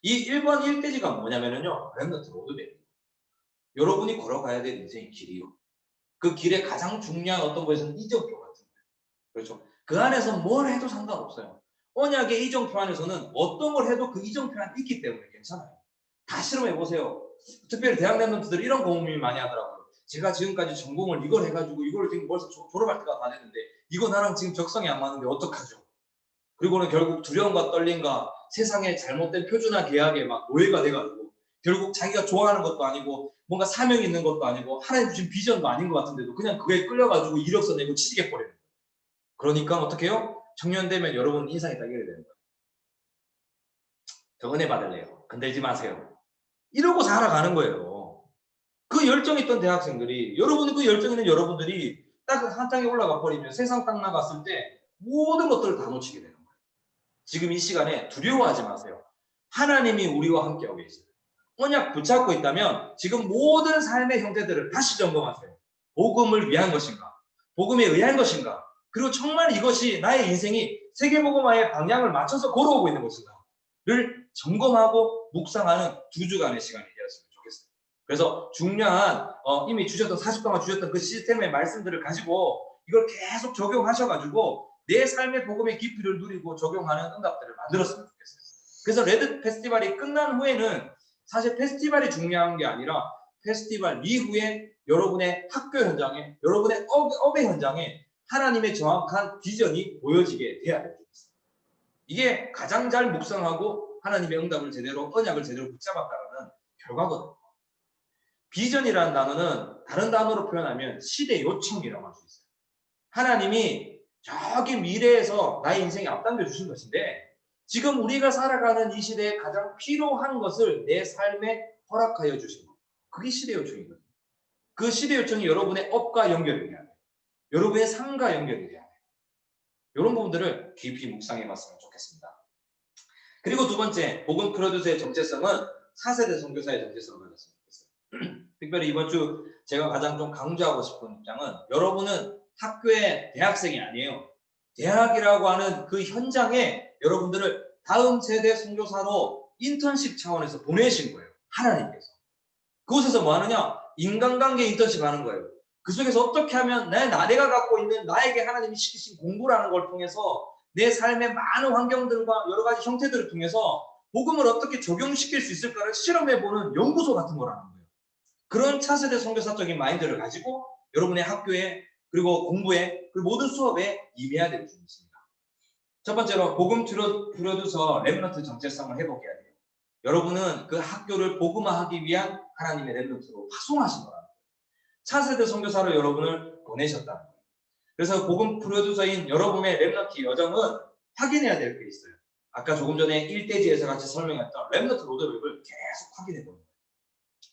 이 1번 1대지가 뭐냐면요, 랩너트 로드맵입니다. 여러분이 걸어가야 될 인생의 길이요. 그 길에 가장 중요한 어떤 것에서는 이정표 같은 거예요. 그렇죠? 그 안에서 뭘 해도 상관없어요. 언약의 이정표 안에서는 어떤 걸 해도 그 이정표 안에 있기 때문에 괜찮아요. 다 실험해보세요. 특별히 대학 랩런트들이 이런 고민을 많이 하더라고요. 제가 지금까지 전공을 이걸 해가지고 이걸 지금 벌써 졸업할 때가 다 됐는데 이거 나랑 지금 적성이 안 맞는데 어떡하죠? 그리고는 결국 두려움과 떨림과 세상의 잘못된 표준화 계약에 막 노예가 돼가지고 결국 자기가 좋아하는 것도 아니고 뭔가 사명이 있는 것도 아니고 하나님 주신 비전도 아닌 것 같은데도 그냥 그게 끌려가지고 이력서 내고 취직해버리는 거예요. 그러니까 어떻게 해요? 청년 되면 여러분 인상이 딱 이래 되는 거예요. 저 은혜 받을래요. 건들지 마세요. 이러고 살아가는 거예요. 그 열정 있던 대학생들이, 여러분이 그 열정 있는 여러분들이 딱 한 땅에 올라가 버리면 세상 딱 나갔을 때 모든 것들을 다 놓치게 되는 거예요. 지금 이 시간에 두려워하지 마세요. 하나님이 우리와 함께하고 계세요. 언약 붙잡고 있다면 지금 모든 삶의 형태들을 다시 점검하세요. 복음을 위한 것인가? 복음에 의한 것인가? 그리고 정말 이것이 나의 인생이 세계복음화의 방향을 맞춰서 걸어오고 있는 것인가?를 점검하고 묵상하는 2주간의 시간이 되었으면 좋겠어요. 그래서 중요한 이미 주셨던 40동안 주셨던 그 시스템의 말씀들을 가지고 이걸 계속 적용하셔가지고 내 삶의 복음의 깊이를 누리고 적용하는 응답들을 만들었으면 좋겠어요. 그래서 레드 페스티벌이 끝난 후에는 사실 페스티벌이 중요한 게 아니라 페스티벌 이후에 여러분의 학교 현장에, 여러분의 업의 현장에 하나님의 정확한 비전이 보여지게 돼야 됩니다. 이게 가장 잘 묵상하고 하나님의 응답을 제대로, 언약을 제대로 붙잡았다는 결과거든요. 비전이라는 단어는 다른 단어로 표현하면 시대 요청이라고 할 수 있어요. 하나님이 저기 미래에서 나의 인생에 앞당겨 주신 것인데 지금 우리가 살아가는 이 시대에 가장 필요한 것을 내 삶에 허락하여 주신 것. 그게 시대 요청이거든요. 그 시대 요청이 여러분의 업과 연결이 돼야 돼요. 여러분의 삶과 연결이 돼야 돼요. 이런 부분들을 깊이 묵상해 봤으면 좋겠습니다. 그리고 두 번째, 복음 프로듀스의 정체성은 4세대 선교사의 정체성을 가졌으면 좋겠어요. 특별히 이번 주 제가 가장 좀 강조하고 싶은 입장은 여러분은 학교의 대학생이 아니에요. 대학이라고 하는 그 현장에 여러분들을 다음 세대 선교사로 인턴십 차원에서 보내신 거예요. 하나님께서. 그곳에서 뭐 하느냐? 인간관계 인턴십 하는 거예요. 그 속에서 어떻게 하면 내가 갖고 있는 나에게 하나님이 시키신 공부라는 걸 통해서 내 삶의 많은 환경들과 여러 가지 형태들을 통해서 복음을 어떻게 적용시킬 수 있을까를 실험해보는 연구소 같은 거라는 거예요. 그런 차세대 선교사적인 마인드를 가지고 여러분의 학교에 그리고 공부에 그리고 모든 수업에 임해야 될 줄 믿습니다. 첫 번째로 복음 프로듀서 렘넌트 정체성을 회복해야 돼요. 여러분은 그 학교를 복음화하기 위한 하나님의 렘넌트로 파송하신 거라는 거예요. 차세대 선교사로 여러분을 보내셨다는 거예요. 그래서 복음 프로듀서인 여러분의 렘넌트 여정은 확인해야 될 게 있어요. 아까 조금 전에 1대지에서 같이 설명했던 렘넌트 로드맵을 계속 확인해 보는 거예요.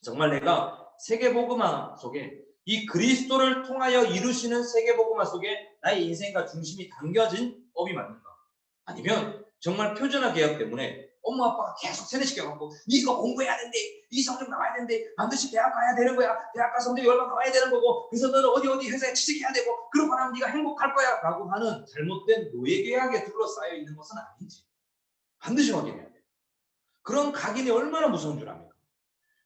정말 내가 세계복음화 속에 이 그리스도를 통하여 이루시는 세계복음화 속에 나의 인생과 중심이 담겨진 법이 맞는가? 아니면 정말 표준화 개혁 때문에 엄마 아빠가 계속 세뇌시켜갖고 이거 공부해야 된대, 이 성적 나와야 된대, 반드시 대학 가야 되는 거야, 대학 가서 성적이 얼마 나와야 되는 거고, 그래서 너는 어디 회사에 취직해야 되고, 그러고 나면 네가 행복할 거야 라고 하는 잘못된 노예 계약에 둘러싸여 있는 것은 아닌지 반드시 확인해야 돼요. 그런 각인이 얼마나 무서운 줄 압니까?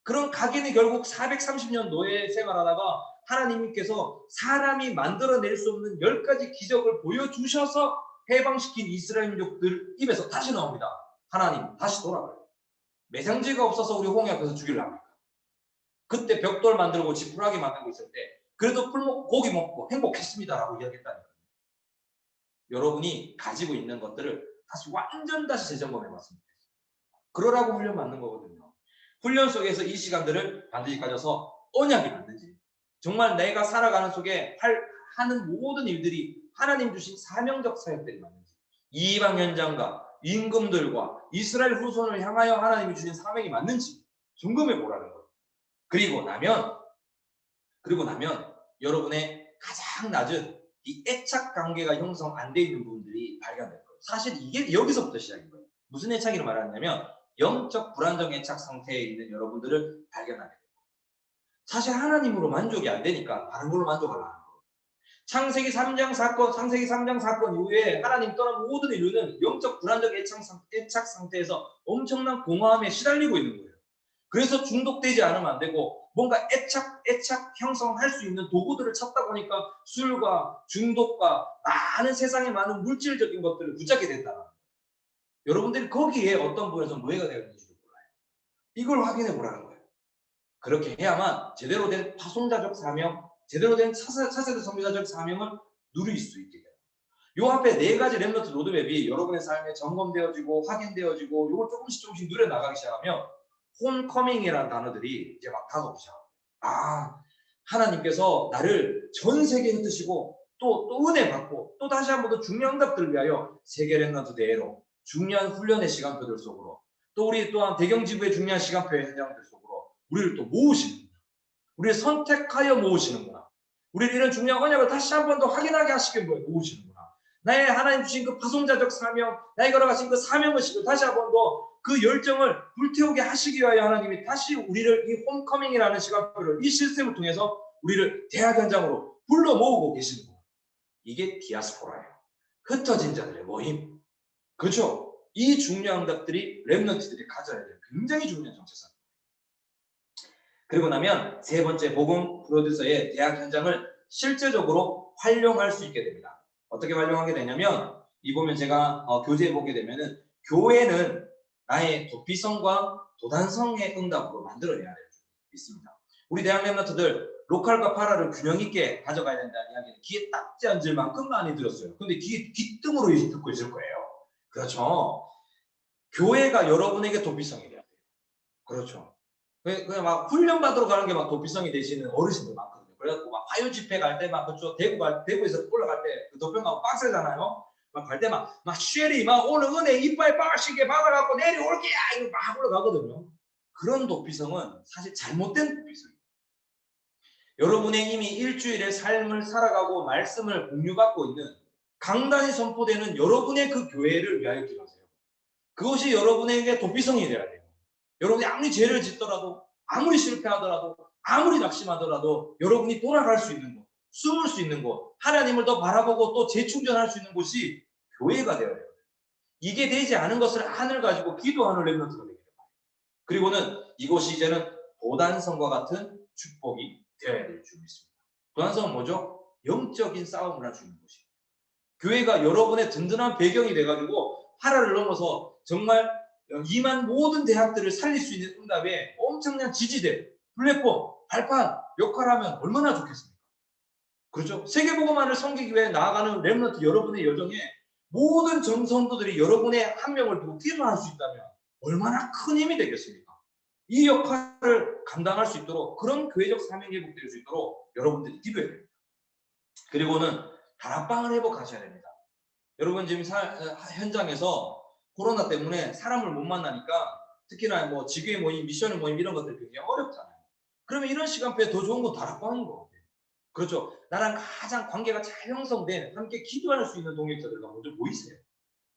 그런 각인이 결국 430년 노예 생활하다가 하나님께서 사람이 만들어낼 수 없는 10가지 기적을 보여주셔서 해방시킨 이스라엘 민족들 입에서 다시 나옵니다. 하나님 다시 돌아가요. 매장지가 없어서 우리 홍해 앞에서 죽이려고 합니까? 그때 벽돌 만들고 지푸라기 만들고 있을 때 그래도 풀 먹고 고기 먹고 행복했습니다라고 이야기했다니까요. 여러분이 가지고 있는 것들을 다시 재점검해봤으면 좋겠어요. 그러라고 훈련 받는 거거든요. 훈련 속에서 이 시간들을 반드시 가져서 언약이 맞는지, 정말 내가 살아가는 속에 하는 모든 일들이 하나님 주신 사명적 사역들이 맞는지, 이방 현장과 임금들과 이스라엘 후손을 향하여 하나님이 주신 사명이 맞는지 점검해 보라는 거예요. 그리고 나면 여러분의 가장 낮은 이 애착 관계가 형성 안 돼 있는 부분들이 발견될 거예요. 사실 이게 여기서부터 시작인 거예요. 무슨 애착이라고 말하냐면 영적 불안정 애착 상태에 있는 여러분들을 발견하게 돼요. 사실 하나님으로 만족이 안 되니까 다른 걸로 만족하려는 거예요. 창세기 3장 사건 이후에 하나님 떠난 모든 인류는 영적 불안정 애착 상태에서 엄청난 공허함에 시달리고 있는 거예요. 그래서 중독되지 않으면 안 되고 뭔가 애착 형성할 수 있는 도구들을 찾다 보니까 술과 중독과 많은 세상의 많은 물질적인 것들을 붙잡게 된다. 여러분들이 거기에 어떤 부분에서 노예가 되어 있는지도 몰라요. 이걸 확인해 보라는 거예요. 그렇게 해야만 제대로 된 파송자적 사명, 제대로 된 차세대 선교사적 사명을 누릴 수 있게 돼요. 요 앞에 4가지 렘넌트 로드맵이 여러분의 삶에 점검되어지고 확인되어지고 요걸 조금씩 누려나가기 시작하면 홈커밍이라는 단어들이 이제 막 다가오기 시작합니다. 아, 하나님께서 나를 전 세계에 흩으시고 또 은혜 받고 또 다시 한 번 더 중요한 응답들을 위하여 세계 렘넌트 대회로 중요한 훈련의 시간표들 속으로 또 우리 또한 대경지부의 중요한 시간표의 현장들 속으로 우리를 또 모으시는구나. 우리를 선택하여 모으시는구나. 우리를 이런 중요한 언약을 다시 한 번 더 확인하게 하시기 위해 모으시는구나. 나의 하나님 주신 그 파송자적 사명, 나의 걸어가신 그 사명의식을 다시 한 번 더 그 열정을 불태우게 하시기 위하여 하나님이 다시 우리를 이 홈커밍이라는 시간표를 이 시스템을 통해서 우리를 대학 현장으로 불러 모으고 계시는구나. 이게 디아스포라예요. 흩어진 자들의 모임. 그렇죠? 이 중요한 것들이 렘넌트들이 가져야 될 굉장히 중요한 정체성. 그리고 나면 세 번째 복음 프로듀서의 대학 현장을 실제적으로 활용할 수 있게 됩니다. 어떻게 활용하게 되냐면 이 보면 제가 교재에 보게 되면은 교회는 나의 도피성과 도단성의 응답으로 만들어내야 될 줄 믿습니다. 우리 대학 렘넌트들 로컬과 파라를 균형 있게 가져가야 된다는 이야기는 귀에 딱지 앉을 만큼 많이 들었어요. 근데 귀등으로 듣고 있을 거예요. 그렇죠. 교회가 여러분에게 도피성이 돼야 돼요. 그렇죠. 그냥 막 훈련받으러 가는 게 막 도피성이 되시는 어르신들 많거든요. 그래갖고 막 화요 집회 갈 때 막 그쪽 대구에서 올라갈 때 그 도평하고 빡세잖아요. 막 갈 때 막 쉐리 막 오늘 은혜 이빨 빠시게 받아갖고 내려올게야 이거 막 올라가거든요. 그런 도피성은 사실 잘못된 도피성이에요. 여러분의 이미 일주일의 삶을 살아가고 말씀을 공유받고 있는 강단이 선포되는 여러분의 그 교회를 위하여 기도하세요. 그것이 여러분에게 도피성이 되어야 돼요. 여러분이 아무리 죄를 짓더라도 아무리 실패하더라도 아무리 낙심하더라도 여러분이 돌아갈 수 있는 곳, 숨을 수 있는 곳, 하나님을 더 바라보고 또 재충전할 수 있는 곳이 교회가 되어야 돼요. 이게 되지 않은 것을 안을 가지고 기도하는 렘넌트가 되게 돼요. 그리고는 이곳이 이제는 도단성과 같은 축복이 되어야 될 줄 믿습니다. 도안성은 뭐죠? 영적인 싸움을 할 수 있는 곳이에요. 교회가 여러분의 든든한 배경이 돼가지고 하나를 넘어서 정말 임한 모든 대학들을 살릴 수 있는 응답에 엄청난 지지대, 플랫폼, 발판 역할을 하면 얼마나 좋겠습니까? 그렇죠? 세계복음화를 섬기기 위해 나아가는 렘넌트 여러분의 여정에 모든 정성도들이 여러분의 한 명을 두고 기도할 수 있다면 얼마나 큰 힘이 되겠습니까? 이 역할을 감당할 수 있도록 그런 교회적 사명이 회복될 수 있도록 여러분들이 기도해야 됩니다. 그리고는 다락방을 회복하셔야 됩니다. 여러분 지금 현장에서 코로나 때문에 사람을 못 만나니까 특히나 뭐 지교회 모임, 미션의 모임 이런 것들 굉장히 어렵잖아요. 그러면 이런 시간표에 더 좋은 건 다락방인 거 같아요. 그렇죠. 나랑 가장 관계가 잘 형성된 함께 기도할 수 있는 동역자들과 먼저 모이세요.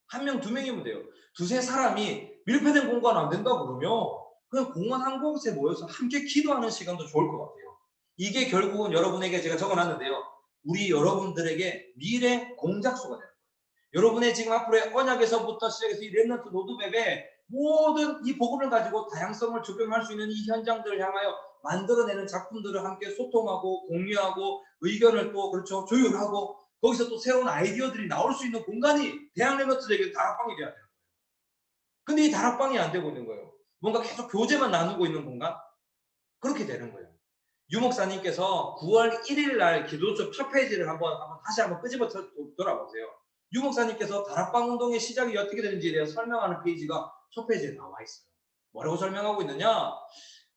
한 명, 두 명이면 돼요. 두세 사람이 밀폐된 공간 안 된다 그러면 그냥 공원 한 곳에 모여서 함께 기도하는 시간도 좋을 것 같아요. 이게 결국은 여러분에게 제가 적어놨는데요. 우리 여러분들에게 미래 공작소가 돼요. 여러분의 지금 앞으로의 언약에서부터 시작해서 이 렘넌트 로드맵에 모든 이 복음을 가지고 다양성을 적용할 수 있는 이 현장들을 향하여 만들어내는 작품들을 함께 소통하고 공유하고 의견을 또 그렇죠 조율하고 거기서 또 새로운 아이디어들이 나올 수 있는 공간이 대학 렘넌트들에게 다락방이 돼야 돼요. 근데 이 다락방이 안 되고 있는 거예요. 뭔가 계속 교재만 나누고 있는 공간? 그렇게 되는 거예요. 유 목사님께서 9월 1일 날 기도서 첫 페이지를 다시 한번 끄집어 돌아보세요. 유 목사님께서 다락방 운동의 시작이 어떻게 되는지에 대해 설명하는 페이지가 첫 페이지에 나와 있어요. 뭐라고 설명하고 있느냐?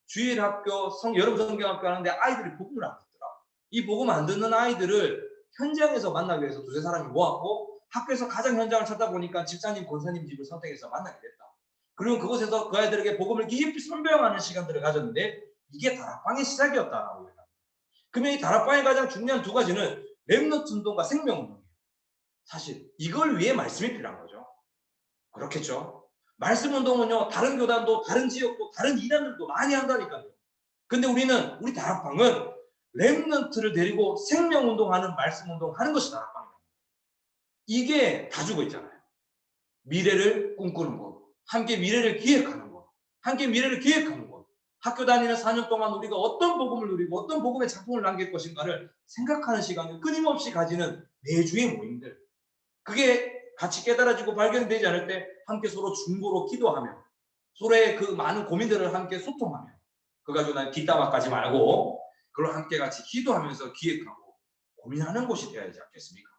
주일학교, 여름 성경학교 하는데 아이들이 복음을 안 듣더라. 이 복음 안 듣는 아이들을 현장에서 만나기 위해서 두세 사람이 모았고 학교에서 가장 현장을 찾다 보니까 집사님, 권사님 집을 선택해서 만나게 됐다. 그리고 그곳에서 그 아이들에게 복음을 깊이 설명하는 시간들을 가졌는데 이게 다락방의 시작이었다라고 해요. 그러면 이 다락방의 가장 중요한 두 가지는 렘넌트 운동과 생명 운동이에요. 사실 이걸 위해 말씀이 필요한 거죠. 그렇겠죠? 말씀 운동은요, 다른 교단도, 다른 지역도, 다른 이단들도 많이 한다니까요. 근데 우리 다락방은 렘넌트를 데리고 생명 운동하는 말씀 운동하는 것이 다락방이에요. 이게 다 죽어 있잖아요. 미래를 꿈꾸는 것, 함께 미래를 기획하는 것, 함께 미래를 기획하는 것. 학교 다니는 4년 동안 우리가 어떤 복음을 누리고 어떤 복음의 작품을 남길 것인가를 생각하는 시간을 끊임없이 가지는 매주의 모임들. 그게 같이 깨달아지고 발견되지 않을 때 함께 서로 중보로 기도하며 서로의 그 많은 고민들을 함께 소통하며 그거 가지고 난 뒷담화까지 말고 그걸 함께 같이 기도하면서 기획하고 고민하는 곳이 되어야지 않겠습니까?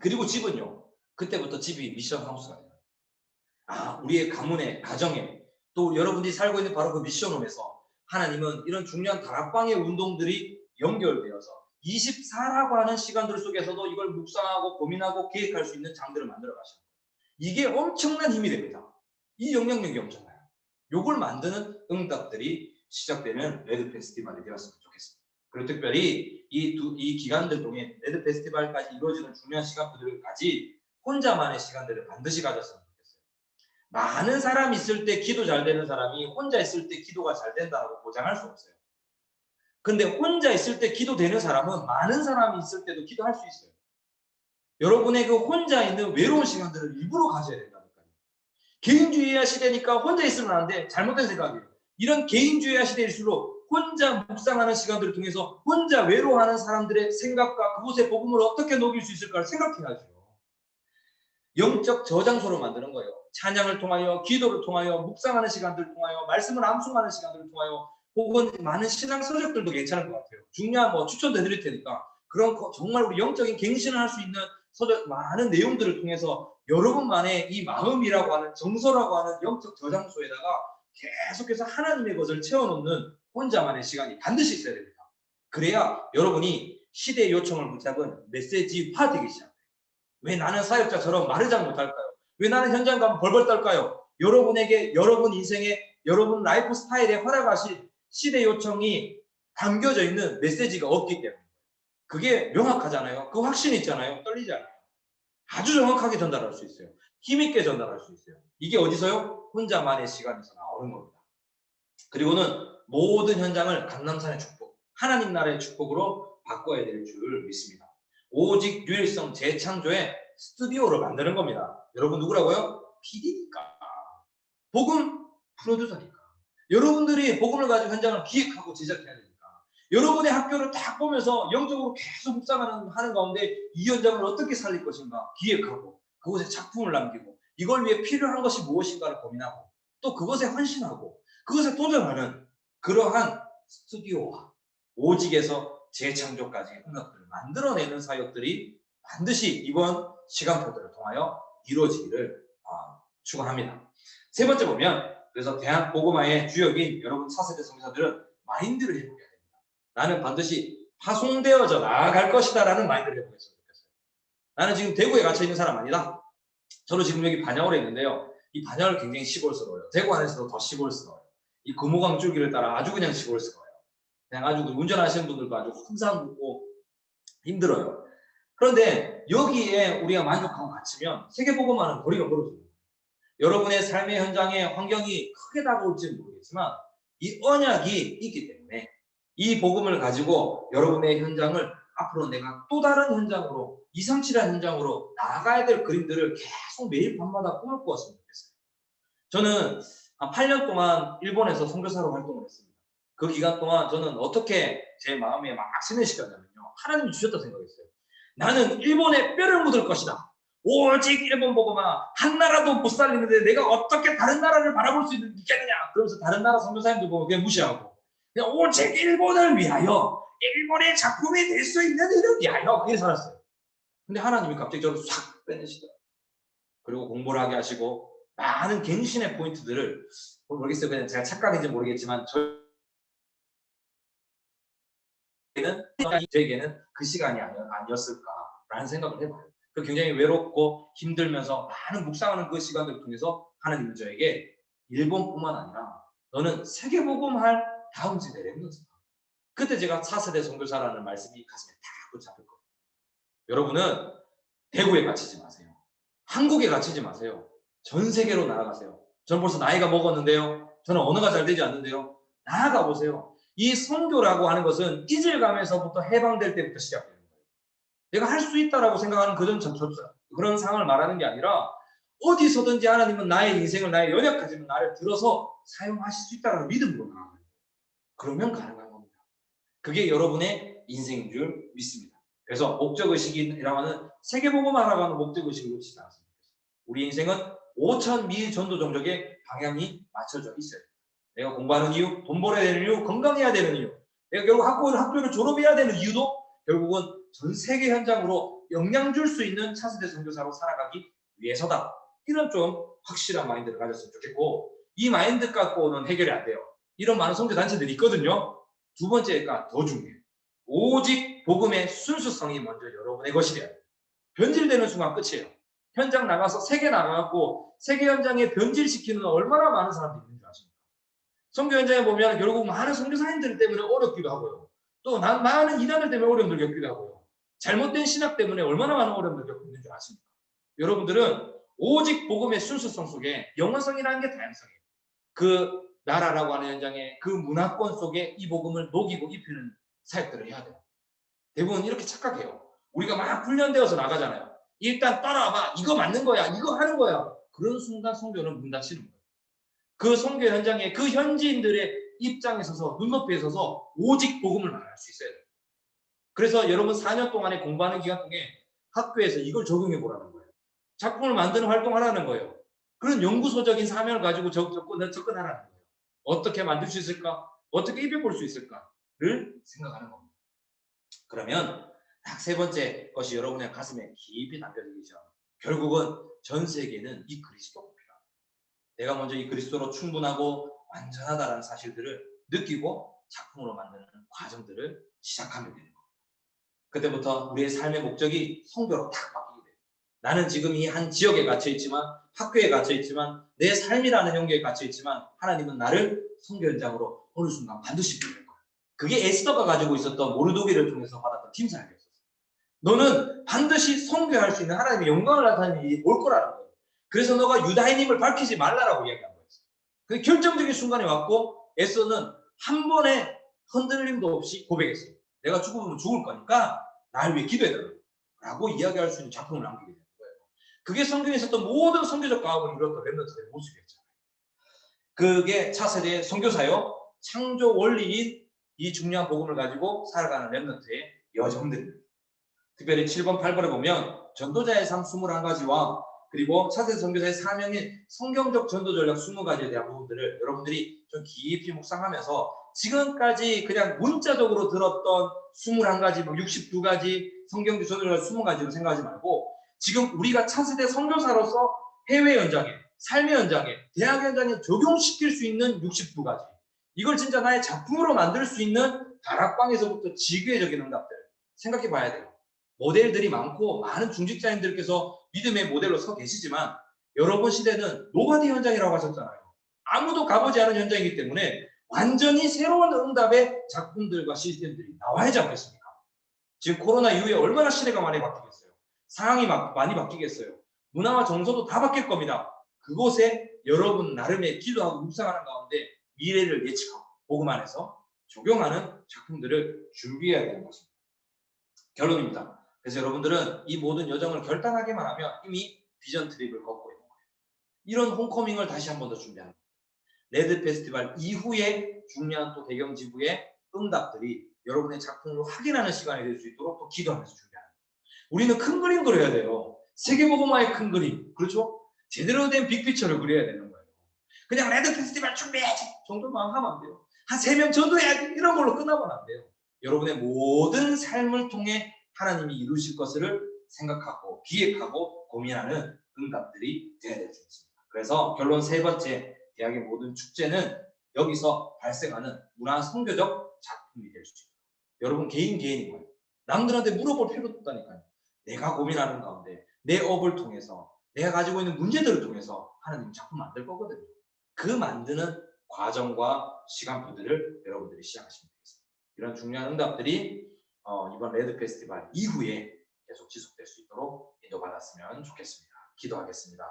그리고 집은요. 그때부터 집이 미션 하우스가 돼요. 우리의 가문에, 가정에 또 여러분들이 살고 있는 바로 그 미션홈에서 하나님은 이런 중요한 다락방의 운동들이 연결되어서 24라고 하는 시간들 속에서도 이걸 묵상하고 고민하고 계획할 수 있는 장들을 만들어 가셔요. 이게 엄청난 힘이 됩니다. 이 영향력이 엄청나요. 요걸 만드는 응답들이 시작되는 레드 페스티벌이 되었으면 좋겠습니다. 그리고 특별히 이 기간들 동안 레드 페스티벌까지 이루어지는 중요한 시간들까지 혼자만의 시간들을 반드시 가졌으면 좋겠어요. 많은 사람이 있을 때 기도 잘 되는 사람이 혼자 있을 때 기도가 잘 된다고 보장할 수 없어요. 근데 혼자 있을 때 기도되는 사람은 많은 사람이 있을 때도 기도할 수 있어요. 여러분의 그 혼자 있는 외로운 시간들을 일부러 가져야 된다니까요. 개인주의화 시대니까 혼자 있으면 안 돼. 잘못된 생각이에요. 이런 개인주의화 시대일수록 혼자 묵상하는 시간들을 통해서 혼자 외로워하는 사람들의 생각과 그곳의 복음을 어떻게 녹일 수 있을까를 생각해야죠. 영적 저장소로 만드는 거예요. 찬양을 통하여, 기도를 통하여, 묵상하는 시간들을 통하여, 말씀을 암송하는 시간들을 통하여, 혹은 많은 신앙 서적들도 괜찮은 것 같아요. 중요한 추천도 해드릴 테니까 그런 정말 우리 영적인 갱신을 할 수 있는 서적 많은 내용들을 통해서 여러분만의 이 마음이라고 하는 정서라고 하는 영적 저장소에다가 계속해서 하나님의 것을 채워놓는 혼자만의 시간이 반드시 있어야 됩니다. 그래야 여러분이 시대의 요청을 붙잡은 메시지화 되기 시작해요. 왜 나는 사역자처럼 말을 잘 못할까요? 왜 나는 현장 가면 벌벌 떨까요? 여러분에게 여러분 인생에 여러분 라이프 스타일에 허락하신 시대 요청이 담겨져 있는 메시지가 없기 때문에 그게 명확하잖아요. 그 확신이 있잖아요. 떨리지 않아요. 아주 정확하게 전달할 수 있어요. 힘있게 전달할 수 있어요. 이게 어디서요? 혼자만의 시간에서 나오는 겁니다. 그리고는 모든 현장을 강남산의 축복, 하나님 나라의 축복으로 바꿔야 될 줄 믿습니다. 오직 유일성 재창조의 스튜디오를 만드는 겁니다. 여러분 누구라고요? PD니까. 복음 프로듀서니까. 여러분들이 복음을 가지고 현장을 기획하고 제작해야 되니까. 여러분의 학교를 딱 보면서 영적으로 계속 묵상하는 가운데 이 현장을 어떻게 살릴 것인가 기획하고 그곳에 작품을 남기고 이걸 위해 필요한 것이 무엇인가를 고민하고 또 그것에 헌신하고 그것에 도전하는 그러한 스튜디오와 오직에서 재창조까지 음악들을 만들어내는 사역들이 반드시 이번 시간표들을 통하여 이루어지기를 축원합니다. 세 번째 보면 그래서 대한 복음화의 주역인 여러분 차세대 선교사들은 마인드를 회복해야 됩니다. 나는 반드시 파송되어져 나아갈 것이다 라는 마인드를 회복했으면 좋겠어요. 나는 지금 대구에 갇혀 있는 사람 아니다. 저도 지금 여기 반야월에 있는데요. 이 반야월 굉장히 시골스러워요. 대구 안에서도 더 시골스러워요. 이 금호강 줄기를 따라 아주 그냥 시골스러워요. 그냥 아주 운전하시는 분들도 아주 혼상 붙고 힘들어요. 그런데 여기에 우리가 만족하고 갇히면 세계복음화는 거리가 멀어집니다. 여러분의 삶의 현장에 환경이 크게 다가올지는 모르겠지만 이 언약이 있기 때문에 이 복음을 가지고 여러분의 현장을 앞으로 내가 또 다른 현장으로 237한 현장으로 나아가야 될 그림들을 계속 매일 밤마다 꿈을 꾸었으면 좋겠어요. 저는 한 8년 동안 일본에서 선교사로 활동을 했습니다. 그 기간 동안 저는 어떻게 제 마음에 막 세뇌시켰냐면요. 하나님이 주셨다 생각했어요. 나는 일본에 뼈를 묻을 것이다. 오직 일본 복음화 한 나라도 못 살리는데 내가 어떻게 다른 나라를 바라볼 수 있겠느냐. 그러면서 다른 나라 선교사님들 보면 그냥 무시하고 그냥 오직 일본을 위하여 일본의 작품이 될 수 있는 일을 위하여 그렇게 살았어요. 근데 하나님이 갑자기 저를 싹 빼내시더라고요. 그리고 공부를 하게 하시고 많은 갱신의 포인트들을 모르겠어요. 그냥 제가 착각인지 모르겠지만 저에게는 그 시간이 아니었을까라는 생각을 해봐요. 그 굉장히 외롭고 힘들면서 많은 묵상하는 그 시간을 통해서 하나님은 저에게 일본뿐만 아니라 너는 세계복음할 다음 세대를 했는지 그때 제가 4세대 선교사라는 말씀이 가슴에 딱 붙잡혔거든요. 여러분은 대구에 갇히지 마세요. 한국에 갇히지 마세요. 전 세계로 나아가세요. 저는 벌써 나이가 먹었는데요. 저는 언어가 잘 되지 않는데요. 나아가 보세요. 이 선교라고 하는 것은 이질감에서부터 해방될 때부터 시작돼요. 내가 할 수 있다라고 생각하는 그런 상황을 말하는 게 아니라 어디서든지 하나님은 나의 인생을 나의 연약하지만 나를 들어서 사용하실 수 있다는 믿음으로 나아가는 거예요. 그러면 가능한 겁니다. 그게 여러분의 인생인 줄 믿습니다. 그래서 목적의식이라고 하는 세계복음화라고 하는 목적의식을 놓치지 않았습니다. 우리 인생은 5천 미 전도 정적의 방향이 맞춰져 있어요. 내가 공부하는 이유, 돈 벌어야 되는 이유, 건강해야 되는 이유, 내가 결국 학교를 졸업해야 되는 이유도 결국은 전 세계 현장으로 영향 줄 수 있는 차세대 선교사로 살아가기 위해서다. 이런 좀 확실한 마인드를 가졌으면 좋겠고 이 마인드 갖고는 해결이 안 돼요. 이런 많은 선교단체들이 있거든요. 두 번째가 더 중요해요. 오직 복음의 순수성이 먼저 여러분의 것이래요. 변질되는 순간 끝이에요. 현장 나가서 세계 나가고 세계 현장에 변질시키는 얼마나 많은 사람들이 있는 줄 아십니까? 선교 현장에 보면 결국 많은 선교사님들 때문에 어렵기도 하고요. 또 많은 이단들 때문에 어려움을 겪기도 하고요. 잘못된 신학 때문에 얼마나 많은 어려움을 겪고 있는 줄 아십니까? 여러분들은 오직 복음의 순수성 속에 영어성이라는 게 다양성이에요. 그 나라라고 하는 현장에 그 문화권 속에 이 복음을 녹이고 입히는 사역들을 해야 돼요. 대부분 이렇게 착각해요. 우리가 막 훈련되어서 나가잖아요. 일단 따라와봐. 이거 맞는 거야. 이거 하는 거야. 그런 순간 선교는 문 닫히는 거예요. 그 선교 현장에 그 현지인들의 입장에 서서 눈높이에 서서 오직 복음을 말할 수 있어야 돼요. 그래서 여러분 4년 동안에 공부하는 기간 중에 학교에서 이걸 적용해 보라는 거예요. 작품을 만드는 활동하라는 거예요. 그런 연구소적인 사명을 가지고 접근하라는 거예요. 어떻게 만들 수 있을까? 어떻게 입혀볼 수 있을까를 생각하는 겁니다. 그러면 딱 세 번째 것이 여러분의 가슴에 깊이 담겨지죠. 결국은 전 세계는 이 그리스도가 필요합니다. 내가 먼저 이 그리스도로 충분하고 완전하다는 사실들을 느끼고 작품으로 만드는 과정들을 시작하면 되는 겁니다. 그때부터 우리의 삶의 목적이 성교로 딱 바뀌게 돼요. 나는 지금 이 한 지역에 갇혀 있지만 학교에 갇혀 있지만 내 삶이라는 영역에 갇혀 있지만 하나님은 나를 성교 현장으로 어느 순간 반드시 부를 거예요. 그게 에스더가 가지고 있었던 모르도기를 통해서 받았던 팀사역이었어요. 너는 반드시 선교할 수 있는 하나님의 영광을 나타내는 일이 올 거라는 거예요. 그래서 너가 유다인임을 밝히지 말라라고 이야기한 거예요. 그 결정적인 순간이 왔고 에스더는 한 번의 흔들림도 없이 고백했어요. 내가 죽으면 죽을 거니까 날 위해 기도해달라고 이야기할 수 있는 작품을 남기게 되는 거예요. 그게 성경에 있었던 모든 선교적 과학을 이뤘던 렘넌트들의 모습이었잖아요. 그게 차세대의 선교사요. 창조 원리인 이 중요한 복음을 가지고 살아가는 렘넌트의 여정들입니다. 특별히 7번, 8번에 보면 전도자의 삶 21가지와 그리고 차세대 선교사의 사명인 성경적 전도 전략 20가지에 대한 부분들을 여러분들이 좀 깊이 묵상하면서 지금까지 그냥 문자적으로 들었던 21가지, 62가지 성경적 전도 전략 20가지로 생각하지 말고 지금 우리가 차세대 선교사로서 해외 현장에, 삶의 현장에, 대학 현장에 적용시킬 수 있는 62가지. 이걸 진짜 나의 작품으로 만들 수 있는 다락방에서부터 지교회적인 응답들 생각해 봐야 돼요. 모델들이 많고 많은 중직자님들께서 믿음의 모델로 서 계시지만 여러분 시대는 노바디 현장이라고 하셨잖아요. 아무도 가보지 않은 현장이기 때문에 완전히 새로운 응답의 작품들과 시스템들이 나와야지 않겠습니까? 지금 코로나 이후에 얼마나 시대가 많이 바뀌겠어요. 상황이 많이 바뀌겠어요. 문화와 정서도 다 바뀔 겁니다. 그곳에 여러분 나름의 기도하고 묵상하는 가운데 미래를 예측하고 복음 안에서 적용하는 작품들을 준비해야 되는 것입니다. 결론입니다. 그래서 여러분들은 이 모든 여정을 결단하기만 하면 이미 비전 트립을 걷고 있는 거예요. 이런 홈커밍을 다시 한 번 더 준비하는 거예요. 레드 페스티벌 이후에 중요한 또 대경 지부의 응답들이 여러분의 작품을 확인하는 시간이 될 수 있도록 또 기도하면서 준비하는 거예요. 우리는 큰 그림 그려야 돼요. 세계복음화의 큰 그림. 그렇죠? 제대로 된 빅피처를 그려야 되는 거예요. 그냥 레드 페스티벌 준비해야지 정도만 하면 안 돼요. 한 3명 전도해야지 이런 걸로 끝나면 안 돼요. 여러분의 모든 삶을 통해 하나님이 이루실 것을 생각하고 기획하고 고민하는 응답들이 되어야 될 수 있습니다. 그래서 결론 3번째, 대학의 모든 축제는 여기서 발생하는 문화 선교적 작품이 될 수 있다. 여러분 개인인 거예요. 남들한테 물어볼 필요도 없다니까요. 내가 고민하는 가운데 내 업을 통해서 내가 가지고 있는 문제들을 통해서 하나님 작품 만들 거거든요. 그 만드는 과정과 시간표들을 여러분들이 시작하시면 되겠습니다. 이런 중요한 응답들이 이번 레드 페스티벌 이후에 계속 지속될 수 있도록 인도받았으면 좋겠습니다. 기도하겠습니다.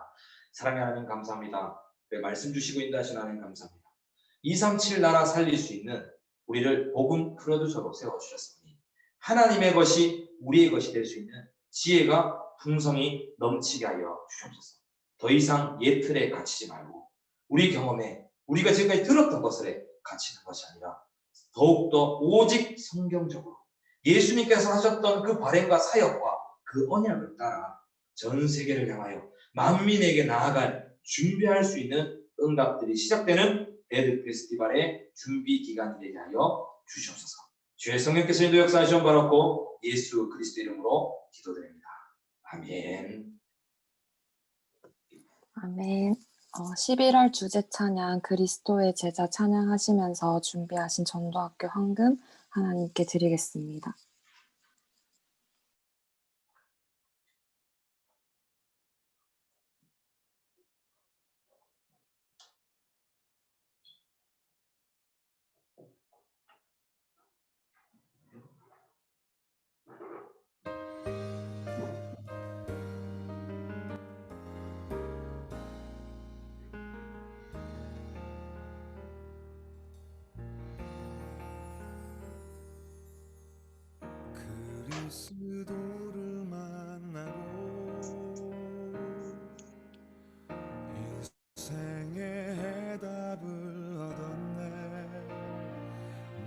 사랑의 하나님 감사합니다. 말씀 주시고 인도하신 하나님 감사합니다. 237 나라 살릴 수 있는 우리를 복음 프로듀서로 세워주셨으니 하나님의 것이 우리의 것이 될 수 있는 지혜가 풍성히 넘치게 하여 주옵소서. 더 이상 옛 틀에 갇히지 말고 우리 경험에 우리가 지금까지 들었던 것에 갇히는 것이 아니라 더욱더 오직 성경적으로 예수님께서 하셨던 그 발행과 사역과 그 언약을 따라 전 세계를 향하여 만민에게 나아갈 준비할 수 있는 응답들이 시작되는 레드 페스티벌의 준비 기간이 되게 하여 주시옵소서. 주의 성령께서 인도 역사에 전바랐고 예수 그리스도 이름으로 기도드립니다. 아멘. 아멘. 11월 주제 찬양 그리스도의 제자 찬양하시면서 준비하신 전도학교 헌금 하나님께 드리겠습니다. 그리스도를 만나고 인생의 해답을 얻었네.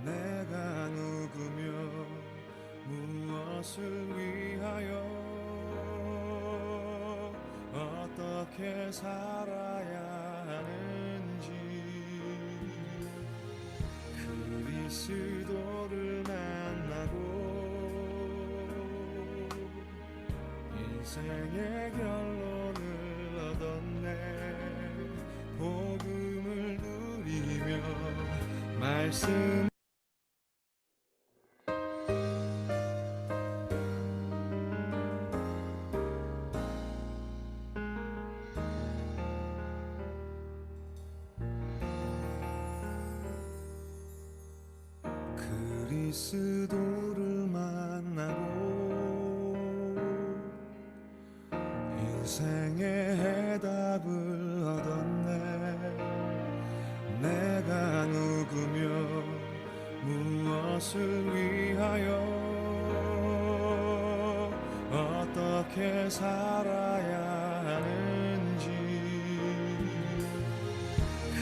내가 누구며 무엇을 위하여 어떻게 살아야 하는지 그리스도를 만나고 인생의 결론을 얻었네. 복음을 누리며 말씀 그리스도를 만나고 인생의 해답을 얻었네. 내가 누구며 무엇을 위하여 어떻게 살아야 하는지